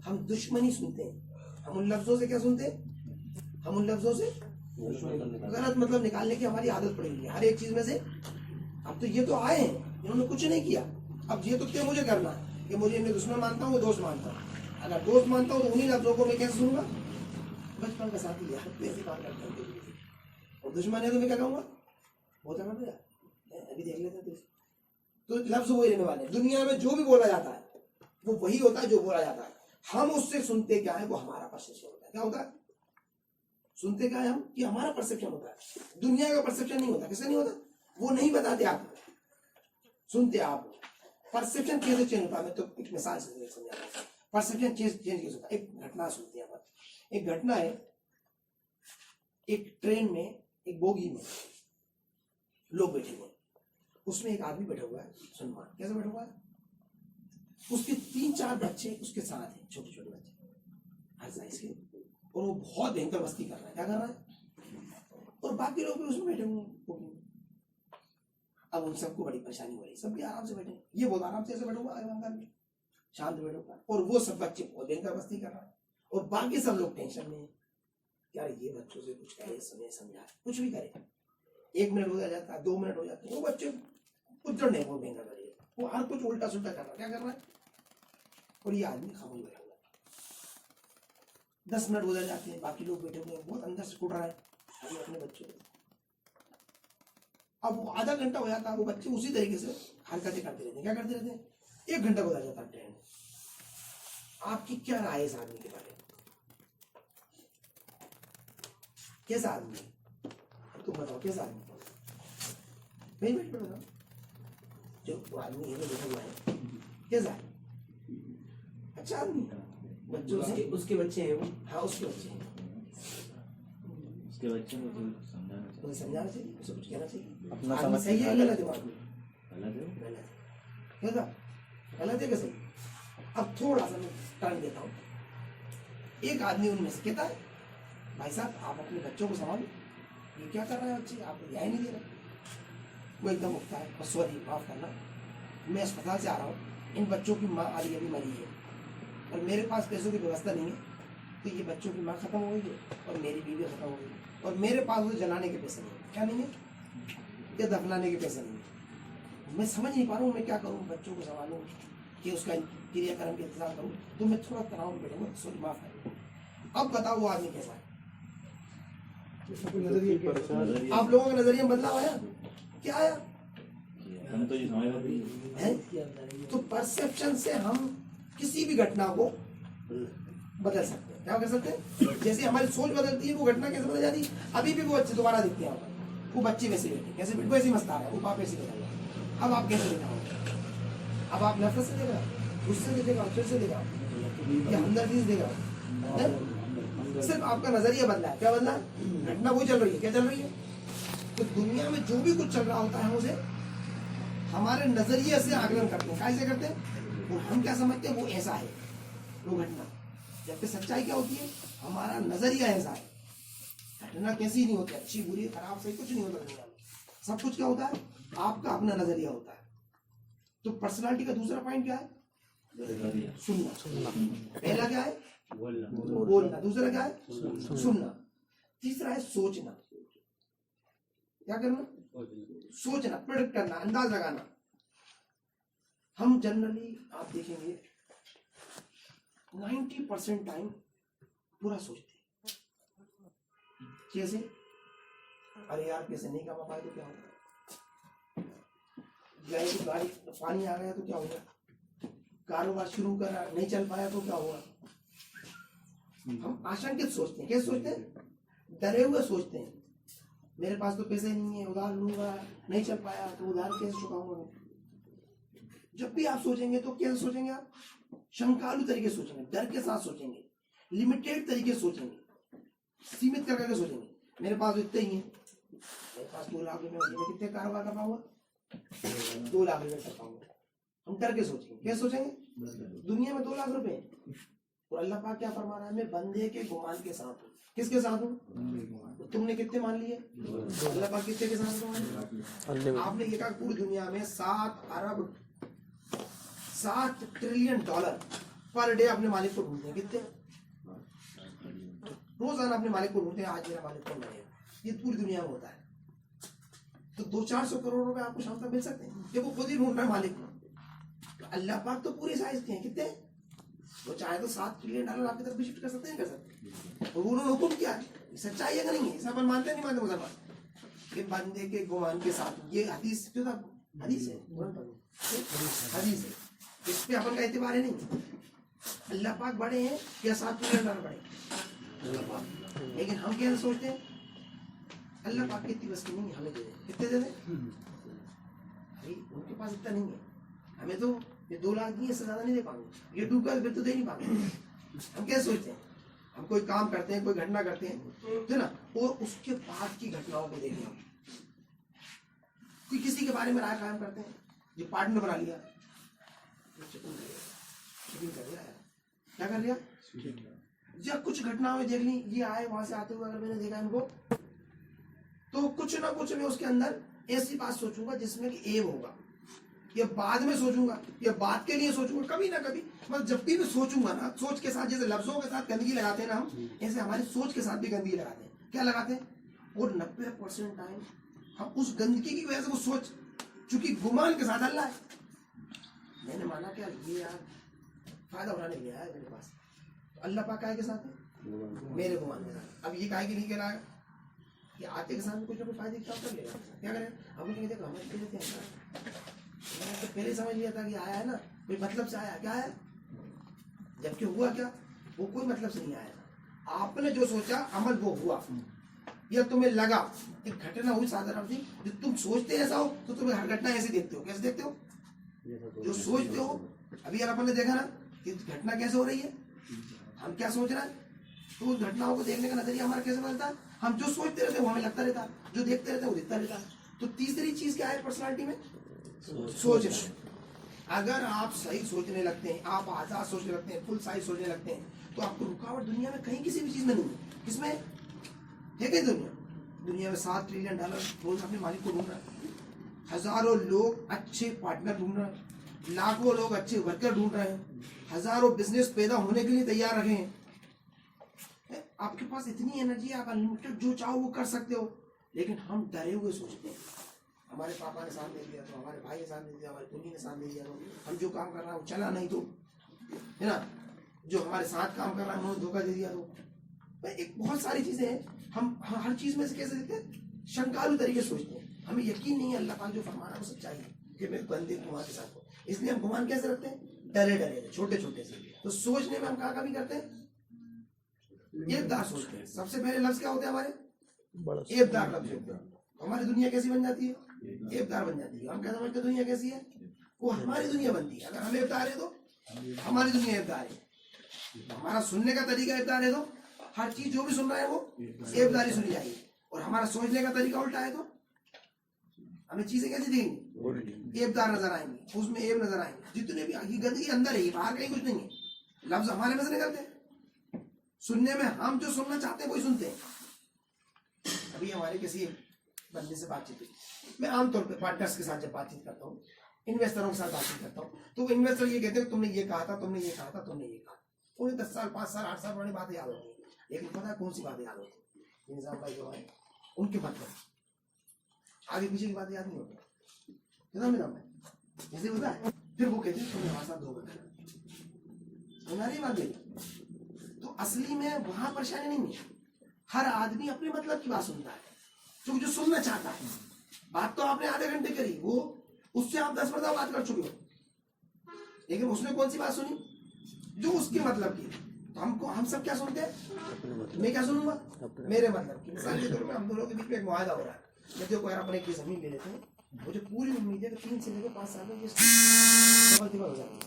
हम दुश्मनी सुनते हैं। हम उन लफ्जों से क्या सुनते हैं? हम उन लफ्जों से गलत मतलब निकालने की हमारी आदत पड़ी हुई है हर एक चीज में से। अब तो ये तो आए हैं, इन्होंने कुछ नहीं किया, अब ये तो क्या मुझे करना है कि मुझे इन्हें दुश्मन मानता हूँ, वो दोस्त मानता हूँ। अगर दोस्त मानता हूँ तो उन्हीं लफ्जों को मैं कैसे सुनूंगा? बचपन का साथी यार, तू ऐसे काम करता है, और दुश्मन है तो मैं क्या कहूँगा? वो तो भैया अभी देख लेते हैं। तो लफ्ज वही रहने वाले हैं। दुनिया में जो भी बोला जाता है वो वही होता है जो बोला जाता है। हम उससे सुनते क्या है? वो हमारा परसेप्शन होता है। क्या होता है? सुनते क्या है हम? कि हमारा परसेप्शन होता है, दुनिया का परसेप्शन नहीं होता। कैसे नहीं होता? वो नहीं बताते आपको, सुनते आप। परसेप्शन कैसे चेंज होता है? मैं तो एक मिसाल से समझा रहा हूँ। परसेप्शन चेंज कैसे होता है? एक घटना सुनते हैं आप। एक घटना है, एक ट्रेन में एक बोगी में लोग बैठे हुए, उसमें एक आदमी बैठा हुआ है सुनमान। कैसे बैठा हुआ है? उसके 3-4 बच्चे उसके साथ हैं, छोटे छोटे बच्चे हर साइज के, और वो बहुत भयंकर मस्ती कर रहा है। क्या कर रहा है? और बाकी लोग भी उसमें बैठे हुए हैं। अब उन सबको बड़ी परेशानी हो रही, सब भी आराम से बैठे, ये बहुत आराम से ऐसे बैठा हुआ है, शांत बैठा हुआ, और वो सब बच्चे बहुत भयंकर मस्ती कर रहा है, और बाकी सब लोग टेंशन में। यार ये बच्चों से कुछ कहे, समझा, कुछ भी करे। 1 मिनट हो जाता है, 2 मिनट हो जाते हैं, वो बच्चे उधर नहीं, वो भयंकर कर रही है, वो हर कुछ उल्टा सुल्टा कर रहा है। क्या कर रहा है? और ये आदमी खामोश बैठा हुआ है। 10 मिनट गुजर जाते हैं, बाकी लोग बैठे हुए हैं, बहुत अंदर से कुट रहा है अपने बच्चों को। अब वो आधा घंटा हो जाता है, वो बच्चे उसी तरीके से हरकतें करते रहते हैं। क्या करते रहते हैं? 1 घंटा गुजर जाता है ट्रेन। आपकी क्या राय है इस आदमी के बारे में? कैसा आदमी है? तुम बताओ कैसा आदमी? नहीं बैठ बताओ, जो आदमी है बैठा हुआ है कैसा है? अच्छा आदमी? बच्चों से उसके बच्चे हैं वो। हाँ उसके बच्चे हैं, उसके बच्चे को तो समझाना चाहिए, उन्हें समझाना चाहिए, उसे कुछ कहना चाहिए। अपना आदमी समझ सही है गलत है? गलत है। गलत है। कैसा? गलत है कि सही? अब थोड़ा सा मैं टर्न देता हूँ। एक आदमी उनमें से कहता है, भाई साहब आप अपने बच्चों को संभालो, ये क्या कर रहे हैं बच्चे, आप ध्यान नहीं दे रहे। वो एकदम उठता है, सॉरी माफ करना, मैं अस्पताल से आ रहा हूँ, इन बच्चों की माँ अभी अभी मरी है और मेरे पास पैसों की व्यवस्था नहीं है, तो ये बच्चों की माँ खत्म हो गई है और मेरी बीवी खत्म हो गई है, और मेरे पास वो जलाने के पैसे नहीं है। क्या नहीं है? या दफनाने के पैसे नहीं है। मैं समझ नहीं पा रहा हूँ मैं क्या करूँ, बच्चों को संभालूँ कि उसका क्रियाक्रम का इंतजाम करूँ, तो मैं थोड़ा तनाव में बैठूंगा, सॉरी माफ करूँ। अब बताओ वो आदमी कैसा है? आप लोगों का नजरिया बदलाव आया? क्या आया? हम तो ये समझ रहे है? तो परसेप्शन से हम किसी भी घटना को बदल सकते हैं। क्या कर सकते हैं? जैसे हमारी सोच बदलती है, वो घटना कैसे बदल जाती है? अभी भी वो बच्चे दोबारा दिखते हैं, वो बच्चे वैसे बैठे, कैसे बैठे, वैसे मस्ता है, वो बाप ऐसे बैठा है। अब आप कैसे दिखाओगे? अब आप नफरत से देगा, गुस्से से देगा, फिर से देगा, या हमदर्दी से देगा? सिर्फ आपका नजरिया बदला है। क्या बदला है? घटना वो चल रही है, क्या चल रही है? तो दुनिया में जो भी कुछ चल रहा होता है उसे हमारे नजरिए से आकलन करते हैं। कैसे करते हैं? और हम क्या समझते हैं वो ऐसा है वो घटना, जबकि सच्चाई क्या होती है? हमारा नजरिया ऐसा है। घटना कैसी नहीं होती, अच्छी बुरी खराब सही कुछ नहीं होता दुनिया में। सब कुछ क्या होता है? आपका अपना नजरिया होता है। तो पर्सनालिटी का दूसरा पॉइंट क्या है? सुनना। पहला क्या है? बोलना। दूसरा क्या है? सुनना। तीसरा है सोचना। क्या करना? सोचना, प्रेडिक्ट करना, अंदाज लगाना। हम जनरली आप देखेंगे 90% टाइम पूरा सोचते हैं। कैसे? अरे यार पैसे नहीं कमा पाए तो क्या होगा? गाड़ी पानी आ गया तो क्या होगा? कारोबार शुरू करा नहीं चल पाया तो क्या होगा? हम आशंकित सोचते हैं। कैसे सोचते हैं? डरे हुए सोचते हैं। मेरे पास तो पैसे नहीं है, उधार लूंगा, नहीं चल पाया तो उधार कैसे चुकाऊंगा? जब भी आप सोचेंगे तो कैसे सोचेंगे? आप शंकालु तरीके से सोचेंगे, डर के साथ सोचेंगे, लिमिटेड तरीके से सोचेंगे, सीमित करके सोचेंगे। मेरे पास इतने ही है, मेरे पास 2 लाख रुपए होंगे, मैं कितने कारोबार कर पाऊंगा? 2 लाख रुपए कर पाऊंगा। हम डर के सोचेंगे, क्या सोचेंगे? दुनिया में 2 लाख रुपए हैं। और अल्लाह पाक क्या फरमा रहा है? मैं बंदे के गुमान के साथ हूँ। किसके साथ हूँ? तो तुमने कितने मान लिए? अल्लाह पाक कितने के साथ मान? आपने ये कहा पूरी दुनिया में 7 ट्रिलियन डॉलर पर डे अपने मालिक को ढूंढते हैं। कितने? रोजाना अपने मालिक को ढूंढते हैं, आज मेरा मालिक कौन बनेगा? ये पूरी दुनिया में होता है। तो 200-400 करोड़ रुपए आपको शाम तक मिल सकते हैं, देखो खुद ही ढूंढ रहा है मालिक को। तो अल्लाह पाक तो पूरी साइज के हैं। कितने? वो चाहे तो 7 ट्रिलियन डॉलर आपकी तरफ विजिट कर सकते हैं, कर सकते हैं। और उन्होंने हुक्म किया है, सच्चाई है कि नहीं है? इसे अपन मानते नहीं मानते मुसलमान कि बंदे के गुमान के साथ? ये हदीस जो था, हदीस है, हदीस है, इस पे अपन का एतबार है नहीं। अल्लाह पाक बड़े हैं या 7 ट्रिलियन डॉलर बड़े? अल्लाह पाक। लेकिन हम क्या सोचते हैं? अल्लाह पाक की इतनी बस की नहीं है, हमें दे दे। कितने दे दे? भाई उनके पास इतना नहीं है, हमें तो ये 2 लाख नहीं, इससे ज्यादा नहीं दे पाएंगे। ये डूबा फिर तो दे नहीं पाएंगे। हम क्या सोचते हैं? हम कोई काम करते हैं, कोई घटना करते हैं, तो ना, और उसके बाद की घटनाओं को देखें हम। कोई किसी के बारे में राय कायम करते हैं, जो पार्टनर बना लिया, कर लिया, क्या कर लिया? जब कुछ घटनाओं में देख ली, ये आए वहां से आते हुए, अगर मैंने देखा इनको, तो कुछ ना कुछ मैं उसके अंदर ऐसी बात सोचूंगा जिसमें कि एब होगा, या बाद में सोचूंगा, या बात के लिए सोचूंगा, कभी ना कभी। मतलब जब भी मैं सोचूंगा ना, सोच के साथ, जैसे लफ्जों के साथ गंदगी लगाते हैं ना हम, ऐसे हमारी सोच के साथ भी गंदगी लगाते हैं। क्या लगाते हैं? और 90% टाइम हम उस गंदगी की वजह से वो सोच, चूंकि गुमान के साथ अल्लाह है, मैंने माना क्या ये यार फायदा उठाने के लिए आया मेरे पास, तो अल्लाह पाक काय के साथ है? मेरे गुमान के साथ। अब ये काय के नहीं कह रहा है कि आते के साथ में कुछ ना कुछ फायदे की कर लेगा, क्या करें? हम तो देखो हमें पहले मैंने तो पहले समझ लिया था कि आया है ना, कोई मतलब से आया। क्या है? जबकि हुआ क्या? वो कोई मतलब से नहीं आया था। आपने जो सोचा, अमल वो हुआ, या तुम्हें लगा एक घटना हुई साधारण सी, जो तुम सोचते ऐसा हो, तो तुम्हें हर घटना ऐसे देखते हो। कैसे देखते हो? जो सोचते हो। अभी यार अपन ने देखा ना कि घटना कैसे हो रही है, हम क्या सोच रहे हैं, तो उस घटनाओं को देखने का नजरिया हमारा कैसे बदलता है? हम जो सोचते रहते हैं वो हमें लगता रहता है, जो देखते रहते हैं वो दिखता रहता है। तो तीसरी चीज क्या है पर्सनालिटी में? सोचना। अगर आप सही सोचने लगते हैं, आप आजाद सोचने लगते हैं, फुल साइज सोचने लगते हैं, तो आपको रुकावट दुनिया में कहीं किसी भी चीज में नहीं है। किसमें है? कहीं दुनिया में 7 ट्रिलियन डॉलर रोज अपने मालिक को ढूंढ रहा है, हजारों लोग अच्छे पार्टनर ढूंढ रहे हैं, लाखों लोग अच्छे वर्कर ढूंढ रहे हैं, हजारों बिजनेस पैदा होने के लिए तैयार रखे हैं। आपके पास इतनी एनर्जी है, आप अनलिमिटेड जो चाहो वो कर सकते हो, लेकिन हम डरे हुए सोचते हैं। हमारे पापा ने साथ दे दिया तो, हमारे भाई ने साथ दे दिया, हमारी कुंजी ने साथ दे दिया तो, हम जो काम कर रहा है वो चला नहीं तो, है ना, जो हमारे साथ काम कर रहा है उन्होंने धोखा दे दिया तो। एक बहुत सारी चीजें हैं, हम हर चीज में से कैसे देखते हैं? शंकालु तरीके सोचते हैं। हमें यकीन नहीं है अल्लाह पाक जो फरमा रहा है वो सच्चाई है कि मैं बंदे गुमान के साथ हूँ। इसलिए हम गुमान कैसे रखते हैं? डरे डरे छोटे छोटे से। तो सोचने में हम कहाँ भी करते हैं? एबदार सोचते हैं। सबसे पहले लफ्ज क्या होते हैं हमारे? एबदार लफ्ज होते हैं। हमारी दुनिया कैसी बन जाती है? एबदार बन जाती है। हम क्या समझते हैं दुनिया कैसी है? वो हमारी दुनिया बनती है। अगर हम एबदार है तो हमारी दुनिया एबदार है। हमारा सुनने का तरीका एबदार है तो हर चीज जो भी सुन रहा है वो एबदारी सुनी जाएगी। और हमारा सोचने का तरीका उल्टा है तो हमें चीजें कैसी दिखेंगी? एबदार नजर आएंगी, उसमें एब नजर आएंगे। जितने भी गंदगी अंदर है, बाहर कहीं कुछ नहीं है। लफ्ज हमारे में से निकलते हैं, सुनने में हम जो सुनना चाहते हैं वही सुनते हैं। अभी हमारे किसी बंदे से बातचीत हुई, मैं आमतौर पर पार्टनर्स के साथ जब बातचीत करता हूँ, इन्वेस्टरों के साथ बातचीत करता हूँ, तो वो इन्वेस्टर ये कहते हैं तुमने ये कहा था, तुमने ये कहा था, तुमने ये कहा। उन्हें 10 साल 5 साल 8 साल पुरानी बातें याद होती है, लेकिन पता है कौन सी बातें याद होती है? निजाम भाई जो है उनके मतलब आगे पीछे की बातें याद नहीं होती। निजाम भाई जैसे होता है, फिर वो कहते हैं तुमने हमारे साथ धोखा करा। हमारी बात नहीं, तो असली में वहां परेशानी नहीं है। हर आदमी अपने मतलब की बात सुनता है, क्योंकि जो सुनना चाहता है। बात तो आपने आधे घंटे करी, वो उससे आप 10 मरतबा बात कर चुके हो, लेकिन उसने कौन सी बात सुनी? जो उसके मतलब की। तो हम सब क्या सुनते हैं? मैं क्या सुनूंगा? मेरे मतलब की। मिसाल के तौर पर हम दोनों के बीच में एक मुआहदा हो रहा है, मैं देखो यार अपने की जमीन ले लेते हैं, मुझे पूरी उम्मीद है कि 3 से लेकर 5 साल में ये डबल हो जाएगी।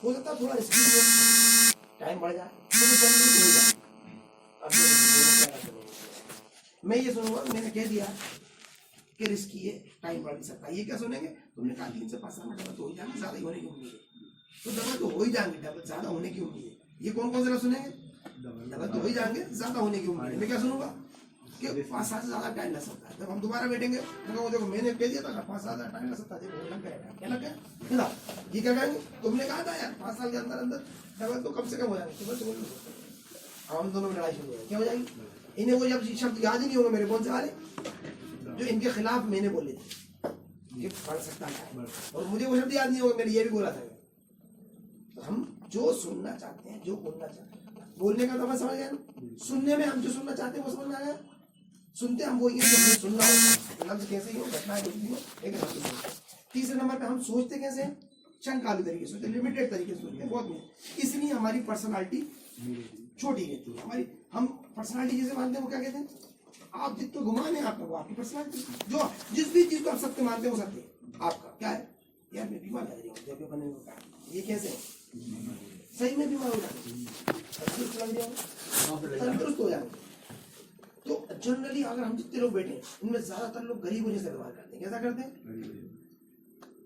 हो सकता है थोड़ा रिस्की हो, टाइम बढ़ जाए, मैं ये सुनूंगा, मैंने कह दिया कि रिस्की है, टाइम बढ़ भी सकता है, ये क्या सुनेंगे? तुमने कहा 3 से 5 साल में डबल तो हो ही जाएंगे, ज्यादा ही होने की उम्मीद है, तो डबल तो हो ही जाएंगे, डबल ज्यादा होने की उम्मीद है। ये कौन कौन से सुनेंगे? डबल तो हो ही जाएंगे, ज्यादा होने की उम्मीद है। मैं क्या सुनूंगा कि 5 साल से ज्यादा टाइम लग सकता है। जब हम दोबारा बैठेंगे तो देखो मैंने कह दिया था 5 साल टाइम लग सकता है, देखो लग गया, क्या लग गया? ये क्या कहेंगे? तुमने कहा था यार 5 साल के अंदर अंदर डबल तो कम से कम हो जाएंगे, तो बोल हम दोनों में लड़ाई शुरू हो जाएगी, क्या हो जाएगी? इन्हें वो जब शब्द याद ही नहीं होंगे मेरे, कौन से वाले जो इनके खिलाफ मैंने बोले थे ये पढ़ सकता है, और मुझे वो शब्द याद नहीं होगा, मैंने ये भी बोला था। तो हम जो सुनना चाहते हैं, जो बोलना चाहते हैं, बोलने का तो समझ गया ना, सुनने में हम जो सुनना चाहते हैं वो समझ में आ गया। सुनते हम वही जो हमें सुनना होगा, लफ्ज कैसे ही हो, घटना कुछ हो, एक तीसरे नंबर पे हम सोचते कैसे हैं? शंकालु तरीके से सोचते, लिमिटेड तरीके से सोचते हैं, बहुत नहीं, इसलिए हमारी पर्सनालिटी छोटी रहती है। हमारी हम पर्सनालिटी जिसे मानते हैं वो क्या कहते हैं? आप जितना घुमाने आपका वो आपकी पर्सनालिटी, जो जिस भी चीज को आप सत्य मानते हैं वो सत्य आपका क्या है? यार मैं बीमार लग रही हूँ, जब बने ये कैसे सही में बीमार हो जाए, तंदुरुस्त हो जाए। तो जनरली अगर हम जितने लोग बैठे हैं उनमें ज्यादातर लोग गरीबों जैसे व्यवहार करते हैं। कैसा करते हैं?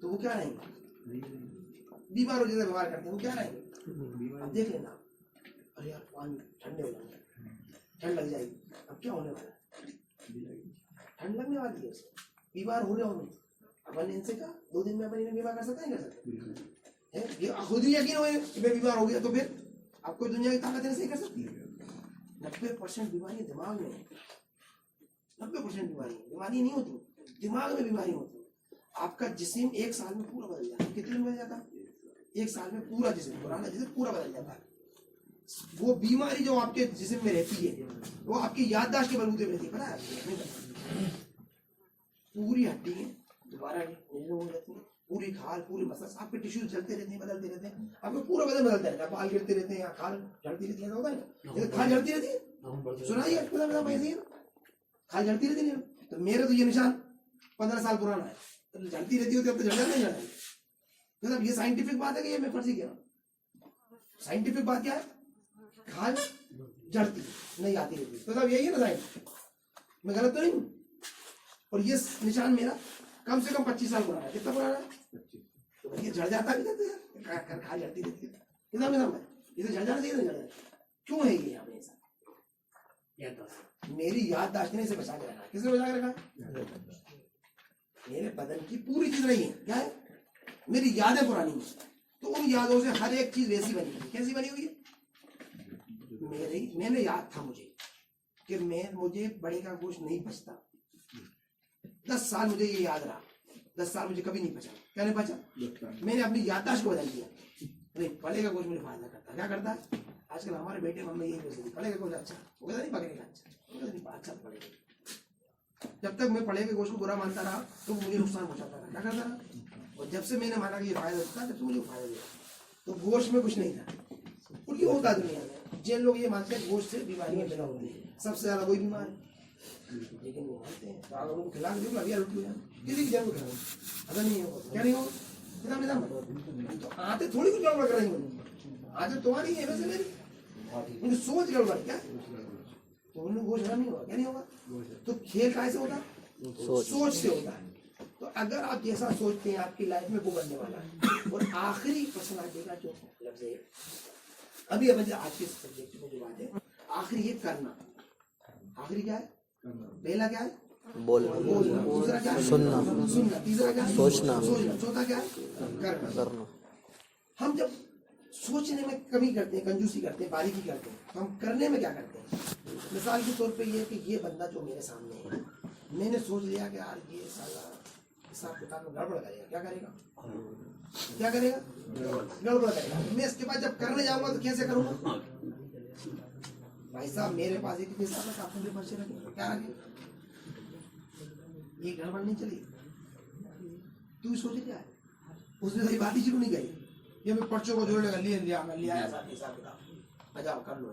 तो वो क्या रहेंगे? बीमारों जैसे व्यवहार करते हैं, वो क्या रहेंगे? अब देख लेना, अरे यार पानी ठंडे हो जाएंगे, ठंड लग जाएगी, अब क्या होने वाला है? ठंड लगने वाली है, बीमार हो रहे होंगे। अपन इनसे कहा 2 दिन में अपन इन्हें बीमार कर सकते हैं, कर सकते हैं? ये खुद ही यकीन हो कि मैं बीमार हो गया, तो फिर आपको दुनिया की ताकत सही कर सकती है? 90% बीमारी दिमाग में है, 90% बीमारी नहीं होती, दिमाग में बीमारी होती है। आपका जिस्म 1 साल में पूरा बदल जाता है। कितने में बदल जाता है? 1 साल में पूरा जिस्म, पुराना जिस्म पूरा बदल जाता है। वो बीमारी जो आपके जिस्म में रहती है वो आपकी याददाश्त के बलबूते पे रहती है, पता है? पूरी हड्डी दोबारा हो जाती है, पूरी खाल, पूरी मसल, आपके टिश्यू चलते रहते हैं, बदलते रहते हैं, आपको पूरा बदन बदलता रहता है, बाल गिरते रहते हैं, खाल झड़ती रहती है, होता है ना? खाल झड़ती रहती है, सुनाइए ऐसे खाल झड़ती रहती है। तो मेरे तो ये निशान 15 साल पुराना है, तो झड़ती रहती होती, अब तो झड़ जाती है। मतलब ये साइंटिफिक बात है कि ये मैं फर्जी कह रहा हूँ? साइंटिफिक बात क्या है? खाल झड़ती नहीं आती रहती, तो मतलब यही है ना साइंस, मैं गलत तो नहीं हूँ? और ये निशान मेरा कम से कम 25 साल पुराना है। कितना पुराना है? तो ये झड़ जाता भी रहता है, खाल झड़ती रहती है, कितना मतलब है इसे झड़ जाना चाहिए, झड़ जाए क्यों है ये हमेशा? मेरी याददाश्त ने इसे बचा के रखा। किसने बचा के रखा? मेरे बदन की पूरी चीज नहीं है, क्या है? मेरी यादें पुरानी है, तो उन यादों से हर एक चीज वैसी बनी है। कैसी बनी हुई है? मैंने याद था मुझे कि मुझे बड़े का गोश्त नहीं बचता। 10 साल मुझे ये याद रहा, 10 साल मुझे कभी नहीं बचा। क्या नहीं बचा? मैंने अपनी याददाश्त को बदल दिया। नहीं, बड़े का गोश्त मुझे फायदा करता। क्या करता है? आजकल हमारे बेटे मम्मी यही बोलते, पड़े का गोश्त अच्छा, वो कहता नहीं पकड़ेगा अच्छा, अच्छा पड़ेगा। जब तक मैं पड़े के गोश्त को बुरा मानता रहा तो मुझे नुकसान पहुंचाता रहा। क्या करता रहा? और जब से मैंने माना कि ये फायदा होता है, तब से मुझे फायदा दिया। तो गोश्त में कुछ नहीं था, और ये होता दुनिया में। जिन लोग ये मानते हैं गोश्त से बीमारियां पैदा होती है, सबसे ज्यादा वही बीमार है, लेकिन वो मानते हैं। तो अगर उनको खिला के अभी लुट लिया, किसी की जरूरत खिलाओ, अगर नहीं होगा क्या नहीं होगा? तो आते थोड़ी कुछ गड़बड़ करेंगे, आते तुम्हारी है वैसे मेरी, उनकी सोच गड़बड़ क्या, तो उन्हें गोश्त नहीं होगा, क्या नहीं होगा? तो खेल कैसे होता? सोच से होता है। तो अगर आप जैसा सोचते हैं आपकी लाइफ में वो बनने वाला है। और आखिरी पर्सनालिटी का जो लफ्ज है अभी अब आज के सब्जेक्ट में जो बात है, आखिरी ये करना। आखिरी क्या है? पहला क्या है? बोलना। दूसरा क्या है? सुनना। तीसरा क्या है? सोचना। चौथा क्या है? करना। हम जब सोचने में कमी करते हैं, कंजूसी करते हैं, बारीकी करते हैं, तो हम करने में क्या करते हैं? मिसाल के तौर पे ये कि ये बंदा जो मेरे सामने है, मैंने सोच लिया कि यार ये साला हिसाब किताब में गड़बड़ करेगा। क्या करेगा? क्या करेगा? गड़बड़ करेगा। मैं इसके बाद जब करने जाऊंगा तो कैसे करूंगा? भाई साहब मेरे पास एक हिसाब है, आप मेरे पास रखें, क्या रखें? ये गड़बड़ नहीं चली। तू सोच क्या है? उसने सही बात ही शुरू नहीं करी। ये मैं पर्चों को जोड़ने का लिया हिसाब किताब, जाओ कर लो।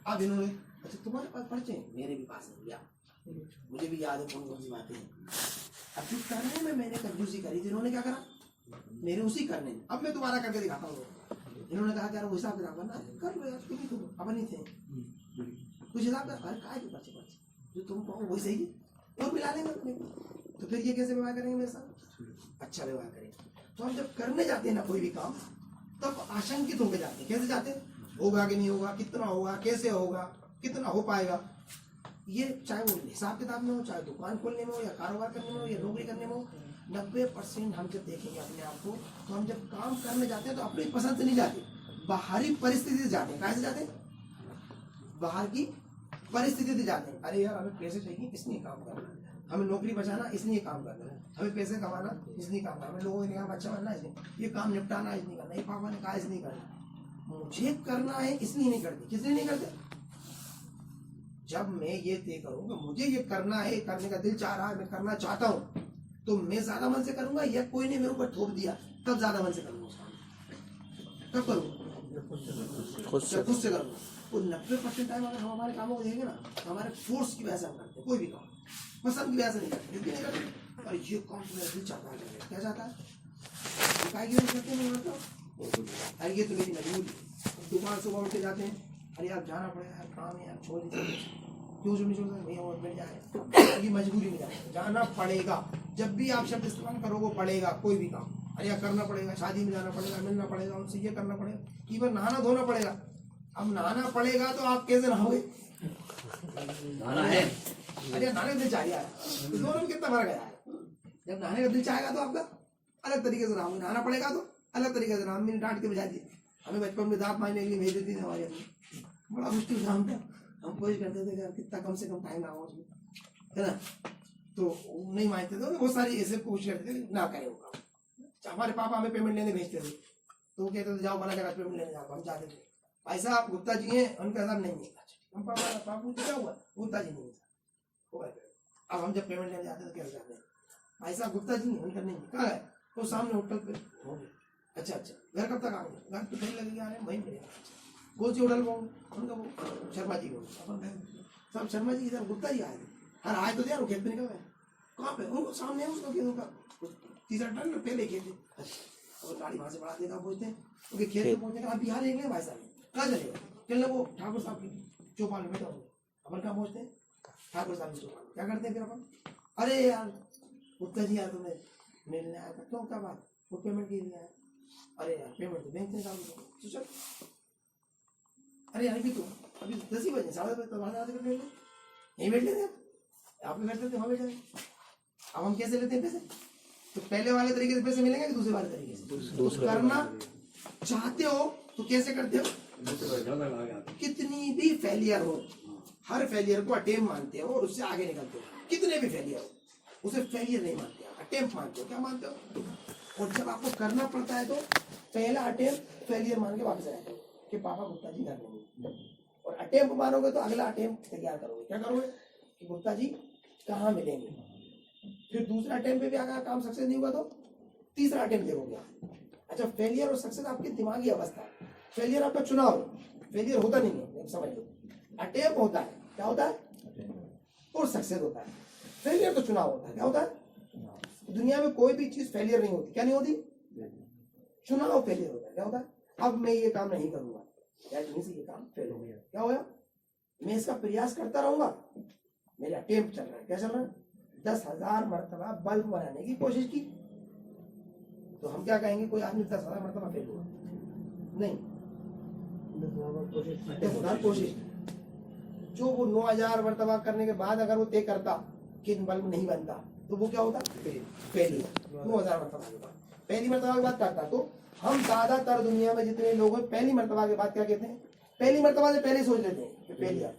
अब इन्होंने अच्छा तुम्हारे पास पर्चे हैं, मेरे भी पास नहीं लिया, मुझे भी याद है कौन कौन सी बातें हैं। अब जो करने में मैंने कंजूसी करी थी, इन्होंने क्या करा? मेरे उसी करने में। अब मैं दोबारा करके दिखाता हूँ। इन्होंने कहा यार वो हिसाब किताब करना कर लो यार, तुम ही तो अपन ही थे कुछ हिसाब का। अरे काय के पर्चे जो तुम कहो वही सही है और मिला लेंगे अपने को। तो फिर ये कैसे व्यवहार करेंगे मेरे साथ? अच्छा व्यवहार करेंगे। तो हम जब करने जाते हैं ना कोई भी काम, तब आशंकित होकर जाते हैं। कैसे जाते हैं? होगा कि नहीं होगा, कितना होगा, कैसे होगा, कितना हो पाएगा। ये चाहे वो हिसाब किताब में हो, चाहे दुकान खोलने में हो, या कारोबार करने में हो, या नौकरी करने में हो, 90% हम जब देखेंगे अपने आप को, तो हम जब काम करने जाते हैं तो अपनी पसंद से नहीं जाते, बाहरी परिस्थिति से जाते हैं। कहाँ से जाते हैं? बाहर की परिस्थिति से जाते हैं। अरे यार हमें पैसे चाहिए, इसलिए काम करना है, हमें नौकरी बचाना इसलिए काम करना है, हमें पैसे कमाना इसलिए काम करना है, हमें लोगों के काम अच्छा बनना इसलिए, ये काम निपटाना इसलिए करना, ये पापा ने कहा इसलिए करना, मुझे करना है इसलिए नहीं करते। किसलिए नहीं करते? जब मैं ये तय करूँ कि मुझे ये करना है, करने का दिल चाह रहा है, मैं करना चाहता हूँ, तो मैं ज्यादा मन से करूंगा, या कोई ने मेरे ऊपर थोप दिया तब ज्यादा मन से करूंगा उस काम। कब करूँगा? खुद से करूँगा। तो 90% टाइम अगर हम हमारे कामों को देखेंगे ना, तो हमारे फोर्स की वजह से हम करते हैं कोई भी काम, पसंद की वजह से नहीं करते। क्यों नहीं करते? और ये काम तो मेरा दिल चाहता है, क्या चाहता है, काय की वजह से करते हैं? अरे ये तो मेरी मजबूरी। दुकान सुबह उठ के जाते हैं, अरे यार जाना पड़ेगा यार, काम है यार, छोड़ दीजिए। क्यों नहीं छोड़ सकते? और मिल जाए, ये मजबूरी में जाना पड़ेगा। जब भी आप शब्द इस्तेमाल करोगे पड़ेगा, कोई भी काम, अरे यार करना पड़ेगा, शादी में जाना पड़ेगा, मिलना पड़ेगा, उनसे ये करना पड़ेगा, इवन नहाना धोना पड़ेगा। अब नहाना पड़ेगा तो आप कैसे नहाओगे? नहाना है, अरे नहाने का दिल चाहिए, तो दोनों में कितना फर्क है? जब नहाने का दिल चाहेगा तो आपका अलग तरीके से नहाओगे, नहाना पड़ेगा तो अलग तरीके से नहाओ। मैंने डांट के बजा दिए, हमें बचपन में दांत मारने के लिए भेज देती थी हमारे, बड़ा मुश्किल काम था। हम कोशिश करते थे कि कितना कम से कम टाइम ना हो उसमें, है ना, तो नहीं मानते थे। बहुत सारी ऐसे कोशिश करते थे ना करें वो काम। हमारे पापा हमें पेमेंट लेने भेजते थे, तो वो कहते थे जाओ बना जगह पेमेंट लेने जाओ। हम जाते थे, भाई साहब गुप्ता जी हैं, उनका साहब नहीं है। हम पापा क्या हुआ? गुप्ता जी नहीं है। अब हम जब पेमेंट लेने जाते थे क्या जाते हैं, भाई साहब गुप्ता जी उनका नहीं है, कहाँ है? तो सामने होटल पे होंगे। अच्छा घर कब तक आओगे? घर तो कहीं लगेगा, आ रहे वहीं मिलेगा। कौन सी होटल में? उनका वो शर्मा जी को, अपन सब शर्मा जी इधर गुप्ता जी आए थे। हर आए तो दिया, वो खेत पे निकल गए। कहाँ पे? उनको सामने है उसका खेत, उनका तीसरा टर्न पहले खेत है। अब गाड़ी वहां से बढ़ा देगा, पहुंचते हैं उनके खेत पे, पहुंचने के बाद बिहार एक भाई साहब कहाँ चलेगा? चलने वो ठाकुर साहब की चौपाल में बैठा होंगे। अपन कहाँ पहुंचते हैं? ठाकुर साहब की चौपाल। क्या करते हैं फिर अपन? अरे यार गुप्ता जी यार तुम्हें मिलने आया था, क्यों क्या बात? वो पेमेंट के लिए आया। अरे यार पेमेंट तो बैंक से निकाल दो। चल अरे यार अभी 10 ही बजे, 10:30 बजे यहीं बैठ लेते हैं, आप भी बैठ लेते वहाँ बैठ जाएंगे। अब हम कैसे लेते हैं पैसे? तो पहले वाले तरीके से पैसे मिलेंगे कि दूसरे वाले तरीके से? दूसरे करना चाहते हो तो कैसे करते हो? कितनी भी फेलियर हो, हर फेलियर को अटेम्प्ट मानते हो और उससे आगे निकलते हो। कितने भी फेलियर हो उसे फेलियर नहीं मानते, अटेम्प्ट मानते हो। क्या मानते हो? और जब आपको करना पड़ता है तो पहला अटेम्प्ट फेलियर मान के वापस आए कि पापा गुप्ता जी घर नहीं। और अटेम्प्ट मानोगे तो अगला अटेम्प्ट तैयार करोगे। क्या करोगे कि गुप्ता जी कहाँ मिलेंगे। फिर दूसरा अटेम्प्ट पे भी अगर काम सक्सेस नहीं हुआ तो तीसरा अटेम्प्ट देखोगे। अच्छा फेलियर और सक्सेस आपकी दिमागी अवस्था है। फेलियर आपका चुनाव है, फेलियर होता नहीं है, समझ लो। अटेम्प्ट होता है, क्या होता है? और सक्सेस होता है। फेलियर तो चुनाव होता है, क्या होता है? दुनिया में कोई भी चीज फेलियर नहीं होती। क्या नहीं होती? चुनाव फेलियर होता है। क्या होता है? अब मैं ये काम नहीं करूंगा, यार से ये काम फेल हो गया। क्या होगा? मैं इसका प्रयास करता रहूंगा। मेरे अटेम्प्ट चल रहा है। क्या चल रहा है? 10,000 मरतबा बल्ब बनाने की कोशिश की, तो हम क्या कहेंगे? कोई आदमी 10,000 मरतबा फेल हुआ नहीं, 10,000 कोशिश। जो वो 9,000 मरतबा करने के बाद अगर वो तय करता कि बल्ब नहीं बनता, तो वो क्या होता? फेलियर। 9,000 मरतबा के बाद, पहली मरतबा के बाद करता। तो हम ज्यादातर दुनिया में जितने लोग हैं पहली मरतबा के बाद क्या कहते हैं? पहली मरतबा से पहले सोच लेते हैं कि फेलियर,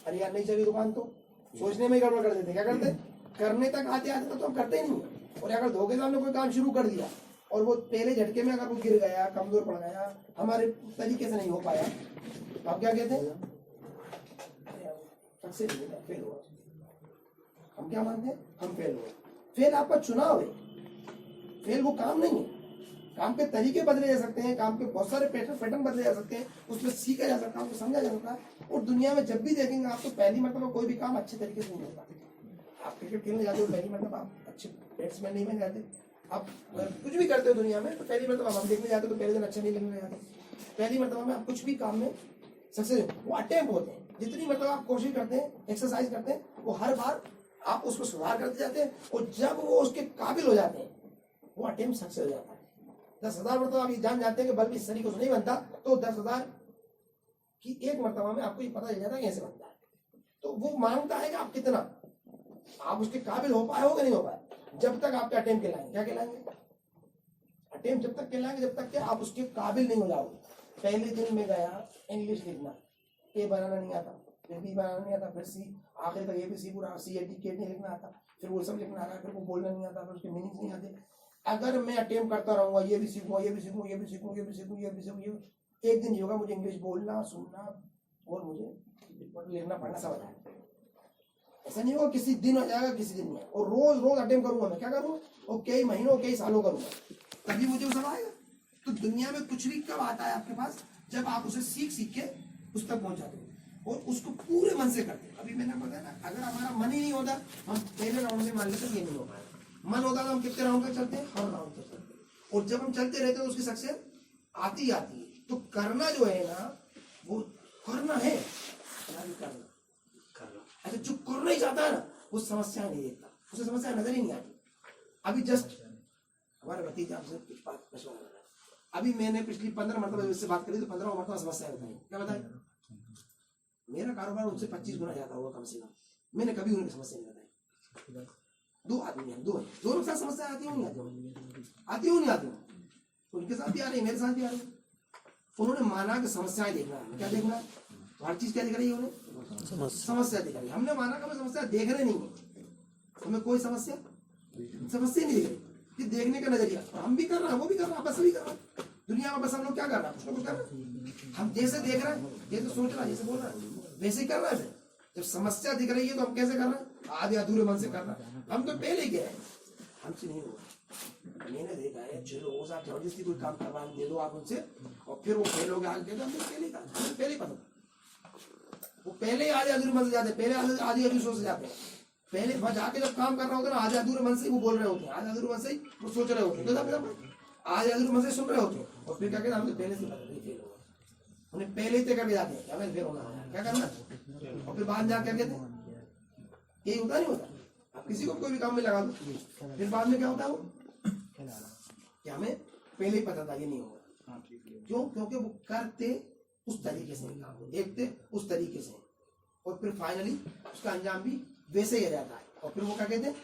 अरे यार नहीं चली दुकान, तो सोचने में ही गड़बड़ कर देते। क्या करते? करने तक आते आते तो हम करते ही नहीं। और अगर धोखे से हमने कोई काम शुरू कर दिया और वो पहले झटके में अगर वो गिर गया, कमजोर पड़ गया, हमारे तरीके से नहीं हो पाया, तो आप क्या कहते हैं? सक्सेस फेल हुआ। हम क्या मानते हैं? हम फेल हुए। फेल आपका चुनाव है, फेल वो काम नहीं है। काम के तरीके बदले जा सकते हैं, काम के बहुत सारे पैटर्न बदले जा सकते हैं, उसमें सीखा जा सकता है, उसको समझा जा सकता है। और दुनिया में जब भी देखेंगे आप तो पहली मरतबा कोई भी काम अच्छे तरीके से नहीं होता। आप क्रिकेट खेलने जाते हो पहली मरतबा आप अच्छे बैट्समैन नहीं बन जाते। आप कुछ भी करते हो दुनिया में तो पहली मरतबा हम देखने जाते हो तो पहले दिन अच्छा नहीं लगने जाते। पहली मरतबा में आप कुछ भी काम में सक्सेस, वो अटेम्प्ट होते हैं। जितनी मतलब आप कोशिश करते हैं, एक्सरसाइज करते हैं, वो हर बार आप उसको सुधार करते जाते हैं, और जब वो उसके काबिल हो जाते हैं वो अटेम्प्ट सक्सेस हो जाता है। 10,000 मतलब आप ये जान जाते हैं कि बल्ब इस तरीके से नहीं बनता, तो 10,000 की एक मरतबा में आपको ये पता चल जाता है कैसे बनता है। तो वो मांगता है कि आप कितना आप उसके काबिल हो पाए हो कि नहीं हो पाए। जब तक आपके अटेम्प्ट कहलाएंगे, क्या कहलाएंगे, अटेम्प्ट जब तक कहलाएंगे जब तक कि आप उसके काबिल नहीं हो जाओगे। पहले दिन में गया इंग्लिश लिखना, ए बनाना नहीं आता, फिर बी बनाना नहीं आता, फिर सी, आखिर तक ABC पूरा CAT नहीं लिखना आता, फिर वो सब लिखना आता, फिर वो बोलना नहीं आता, फिर उसके मीनिंग्स नहीं आते। अगर मैं अटेम्प्ट करता रहूंगा, ये भी सीखूंगा, ये भी सीखूंगा, ये भी सीखूंगा, ये भी सीखूंगा, ये भी सीखूंगा, एक दिन ये होगा मुझे इंग्लिश बोलना, सुनना और मुझे लिखना पढ़ना सब आ जाएगा। ऐसा नहीं होगा किसी दिन हो जाएगा, किसी दिन नहीं। और रोज रोज अटेम्प्ट करूंगा, मैं क्या करूंगा, और कई महीनों कई सालों करूंगा, तभी मुझे वो सब आएगा। तो दुनिया में कुछ भी कब आता है आपके पास, जब आप उसे सीख सीख के उस तक पहुंच जाते हो और उसको पूरे मन से करते हैं। अभी मैंने बताया ना, अगर हमारा मन ही नहीं होता, हम पहले राउंड में मान लेते ये नहीं हो पाएगा। मन होता तो हम कितने राउंड तक चलते हैं, हर राउंड तक चलते हैं, और जब हम चलते रहते हैं तो उसकी सक्सेस आती ही आती है। तो करना जो है ना, वो करना है, करना। अच्छा, जो करना ही चाहता है ना, वो समस्या नहीं देखता, उसे समस्या नजर ही नहीं आती। अभी जस्ट हमारे भतीजा आपसे कुछ बात मशवरा कर रहा है, अभी मैंने पिछली 15 मरतबा इससे बात करी तो 15 मरतबा समस्या बताई। क्या बताई, मेरा कारोबार उनसे 25 गुना ज्यादा हुआ कम से कम, मैंने कभी उनकी समस्या नहीं बताई। दो आदमी हैं, दोनों के साथ समस्या आती हो नहीं आती हो नहीं आती हो, उनके साथ भी आ रही, मेरे साथ भी आ रही। उन्होंने माना कि समस्याएं देखना है, क्या देखना है, हर चीज क्या दिख रही है उन्हें, समस्या दिख रही है। हमने माना कि हमें समस्या देख रहे नहीं है, हमें कोई समस्या नहीं दिख रही, कि देखने का नजरिया। और हम भी कर रहे हैं, वो भी कर रहा है, बस भी कर रहा है। दुनिया में बस हम लोग क्या कर रहा है, कुछ ना कुछ कर रहे हैं। हम जैसे देख रहे हैं, जैसे सोच रहा है, जैसे बोल रहा है, वैसे ही कर रहा है। जब समस्या दिख रही है तो हम कैसे कर रहे हैं, आधे अधूरे मन से कर रहे हैं। हम तो पहले ही गए, हमसे नहीं हुआ। मैंने देखा है, चलो रोज आप जबरदस्ती कोई काम करवाने दे दो आप उनसे, और फिर वो फेल हो गया, आगे तो हमने पहले कहा, हमें पहले ही पता, वो पहले ही आधे अधूरे मन से जाते, पहले आधे अधूरे सोच से जाते हैं। पहले वहां जाके जब काम कर रहा होता है ना, आधे अधूरे मन से वो बोल रहे होते हैं, आधे अधूरे मन से वो सोच रहे होते हैं, तो आधे अधूरे मन से सुन रहे होते हैं, और फिर क्या कहते हैं, हमने पहले से फेल होगा, उन्हें पहले ही तय करके जाते हैं, हमें फेल होना है, क्या करना, और फिर बाद में जाकर कहते हैं, यही होता नहीं होता। आप किसी को कोई भी काम में लगा दो, फिर बाद में क्या होता है, वो क्या हमें पहले ही पता था ये नहीं होगा। क्यों, क्योंकि वो करते उस तरीके से, काम को देखते उस तरीके से, और फिर फाइनली उसका अंजाम भी वैसे ही आ जाता है। और फिर वो क्या कहते हैं,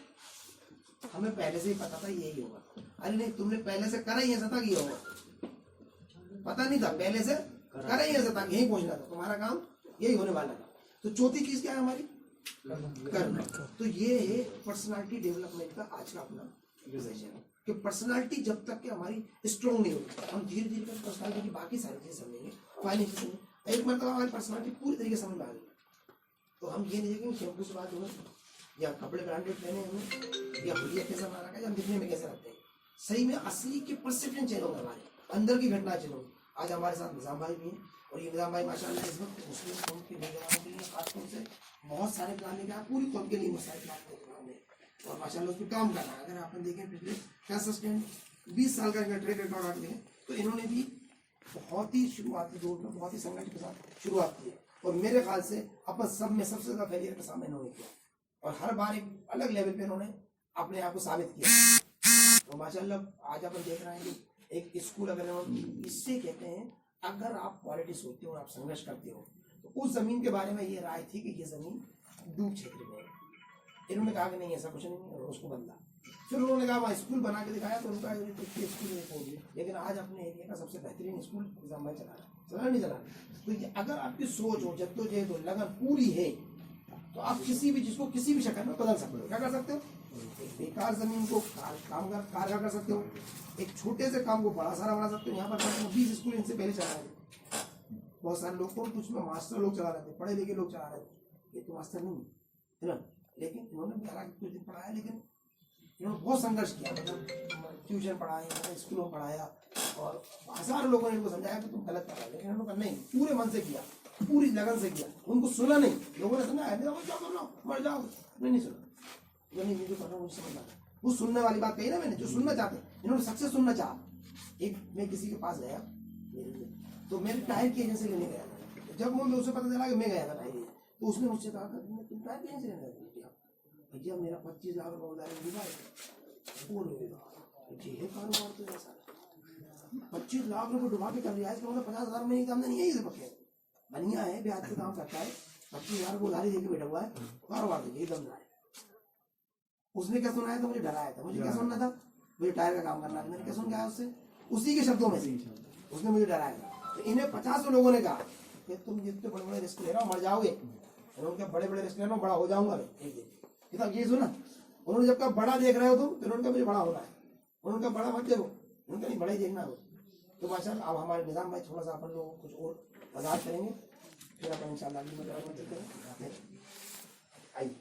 हमें पहले से ही पता था यही होगा। अरे नहीं, तुमने पहले से करा ही ऐसा था कि ये होगा, पता नहीं था, पहले से करा ही ऐसा था, यही पहुंचना था, तुम्हारा काम यही होने वाला था। तो चौथी चीज क्या है हमारी, करना। तो ये है पर्सनालिटी डेवलपमेंट का आज का अपना विषय है, कि पर्सनालिटी जब तक कि हमारी स्ट्रॉन्ग नहीं होगी, हम धीरे धीरे पर्सनालिटी की बाकी सारी चीजें समझेंगे, फाइनेंशियल समझेंगे। एक मतलब हमारी पर्सनालिटी पूरी तरीके से समझ में आ गई, तो हम ये नहीं देखेंगे शैम्पू से बात हो, या कपड़े ब्रांडेड पहने हमें, या हुलिया कैसा बना रखा है, या हम दिखने में कैसे रखते हैं। सही में असली के परसेप्शन चेंज होगा, हमारे अंदर की घटना चेंज होगी। आज हमारे साथ निजाम भाई भी हैं, और ये निजाम भाई माशाल्लाह इस वक्त मुस्लिम कौम के नौजवानों के लिए खासतौर से बहुत सारे प्लान लेके आए, पूरी कौम के लिए बहुत सारे प्लान लेके, और माशाल्लाह उस पर काम कर रहा है। अगर आपने देखें पिछले 20 साल का इनका ट्रैक रिकॉर्ड आप देखें, तो इन्होंने भी बहुत ही शुरुआती दौर में बहुत ही संघर्ष के साथ शुरुआत की है, और मेरे ख्याल से अपन सब में सबसे ज्यादा फेलियर का सामना इन्होंने किया, और हर बार एक अलग लेवल पे इन्होंने अपने आप को साबित किया। और माशाल्लाह आज अपन देख रहे हैं कि एक स्कूल, अगर इससे कहते हैं, अगर आप क्वालिटी सोचते हो, आप संघर्ष करते हो, तो उस जमीन के बारे में ये राय थी कि ये जमीन डूब क्षेत्र में है। इन्होंने कहा कि नहीं ऐसा कुछ नहीं है, और उसको बदला। फिर उन्होंने कहा वहाँ स्कूल बना के दिखाया, तो उनका स्कूल में पहुंच गए। लेकिन आज अपने एरिया का सबसे बेहतरीन स्कूल निजाम भाई चला रहा है, चला नहीं चला। तो अगर आपकी सोच हो, जद्दोजहद हो, लगन पूरी है, तो आप किसी भी चीज को किसी भी शक्ल में बदल सकते हो। क्या कर सकते हो, एक बेकार जमीन को कारगर कर सकते हो, एक छोटे से काम को बड़ा सारा बना सकते हो। यहाँ पर 20 स्कूल इनसे पहले चला रहे थे, बहुत सारे लोग को कुछ में मास्टर लोग चला रहे थे, पढ़े लिखे लोग चला रहे थे, ये तो मास्टर नहीं है ना। लेकिन इन्होंने भी हालांकि कुछ दिन पढ़ाया, लेकिन इन्होंने बहुत संघर्ष किया, मतलब ट्यूशन पढ़ाया, स्कूलों में पढ़ाया, और हजारों लोगों ने इनको समझाया कि तुम गलत कर रहे हो, लेकिन उन्होंने नहीं, पूरे मन से किया, पूरी लगन से किया। उनको सुना नहीं, लोगों ने समझाया क्या कर लो, मर जाओ, नहीं सुना, नहीं मुझे पता, मुझे समझ आता। वो सुनने वाली बात कही ना मैंने, जो सुनना चाहते, इन्होंने सक्सेस सुनना चाहा। एक मैं किसी के पास गया, तो मेरे टायर की एजेंसी लेने गया, जब मुझे उसे पता चला कि मैं गया था भाई, तो उसने मुझसे कहा तुम टायर कहीं से लेना भैया, मेरा 25 लाख रुपए उधार बोल ये कारोबार तो ऐसा 25 लाख रुपए डुबा के कर लिया है, इसका मतलब 50,000 में आमदनी नहीं है। इसे पक्के बढ़िया है, ब्याज पे काम करता है, 25,000 को उधारी देके बैठा हुआ है, कारोबार देखिए एकदम है। उसने क्या सुनाया था, मुझे डराया था। मुझे क्या सुनना था, मुझे टायर का काम करना था। मैंने क्या सुन गया उससे, उसी के शब्दों में से उसने मुझे डराया था। तो इन्हें 50 लोगों ने कहा कि तुम जितने बड़े बड़े रिस्क ले रहे हो मर जाओगे। उन्होंने बड़े बड़े रिस्क ले रहा हूँ, बड़ा हो जाऊंगा मैं एक दिन। किताब ये सुना, उन्होंने जब कहा बड़ा देख रहे हो तुम, तो उन्होंने कहा मुझे बड़ा होना है। उन्होंने कहा बड़ा मत देखो, उन्होंने कहा बड़ा ही देखना हो। तो माशाअल्लाह अब हमारे निजाम भाई थोड़ा सा अपन लोग कुछ और वजाहत करेंगे, फिर अपन इंशाअल्लाह अगली मदद करेंगे। आइए।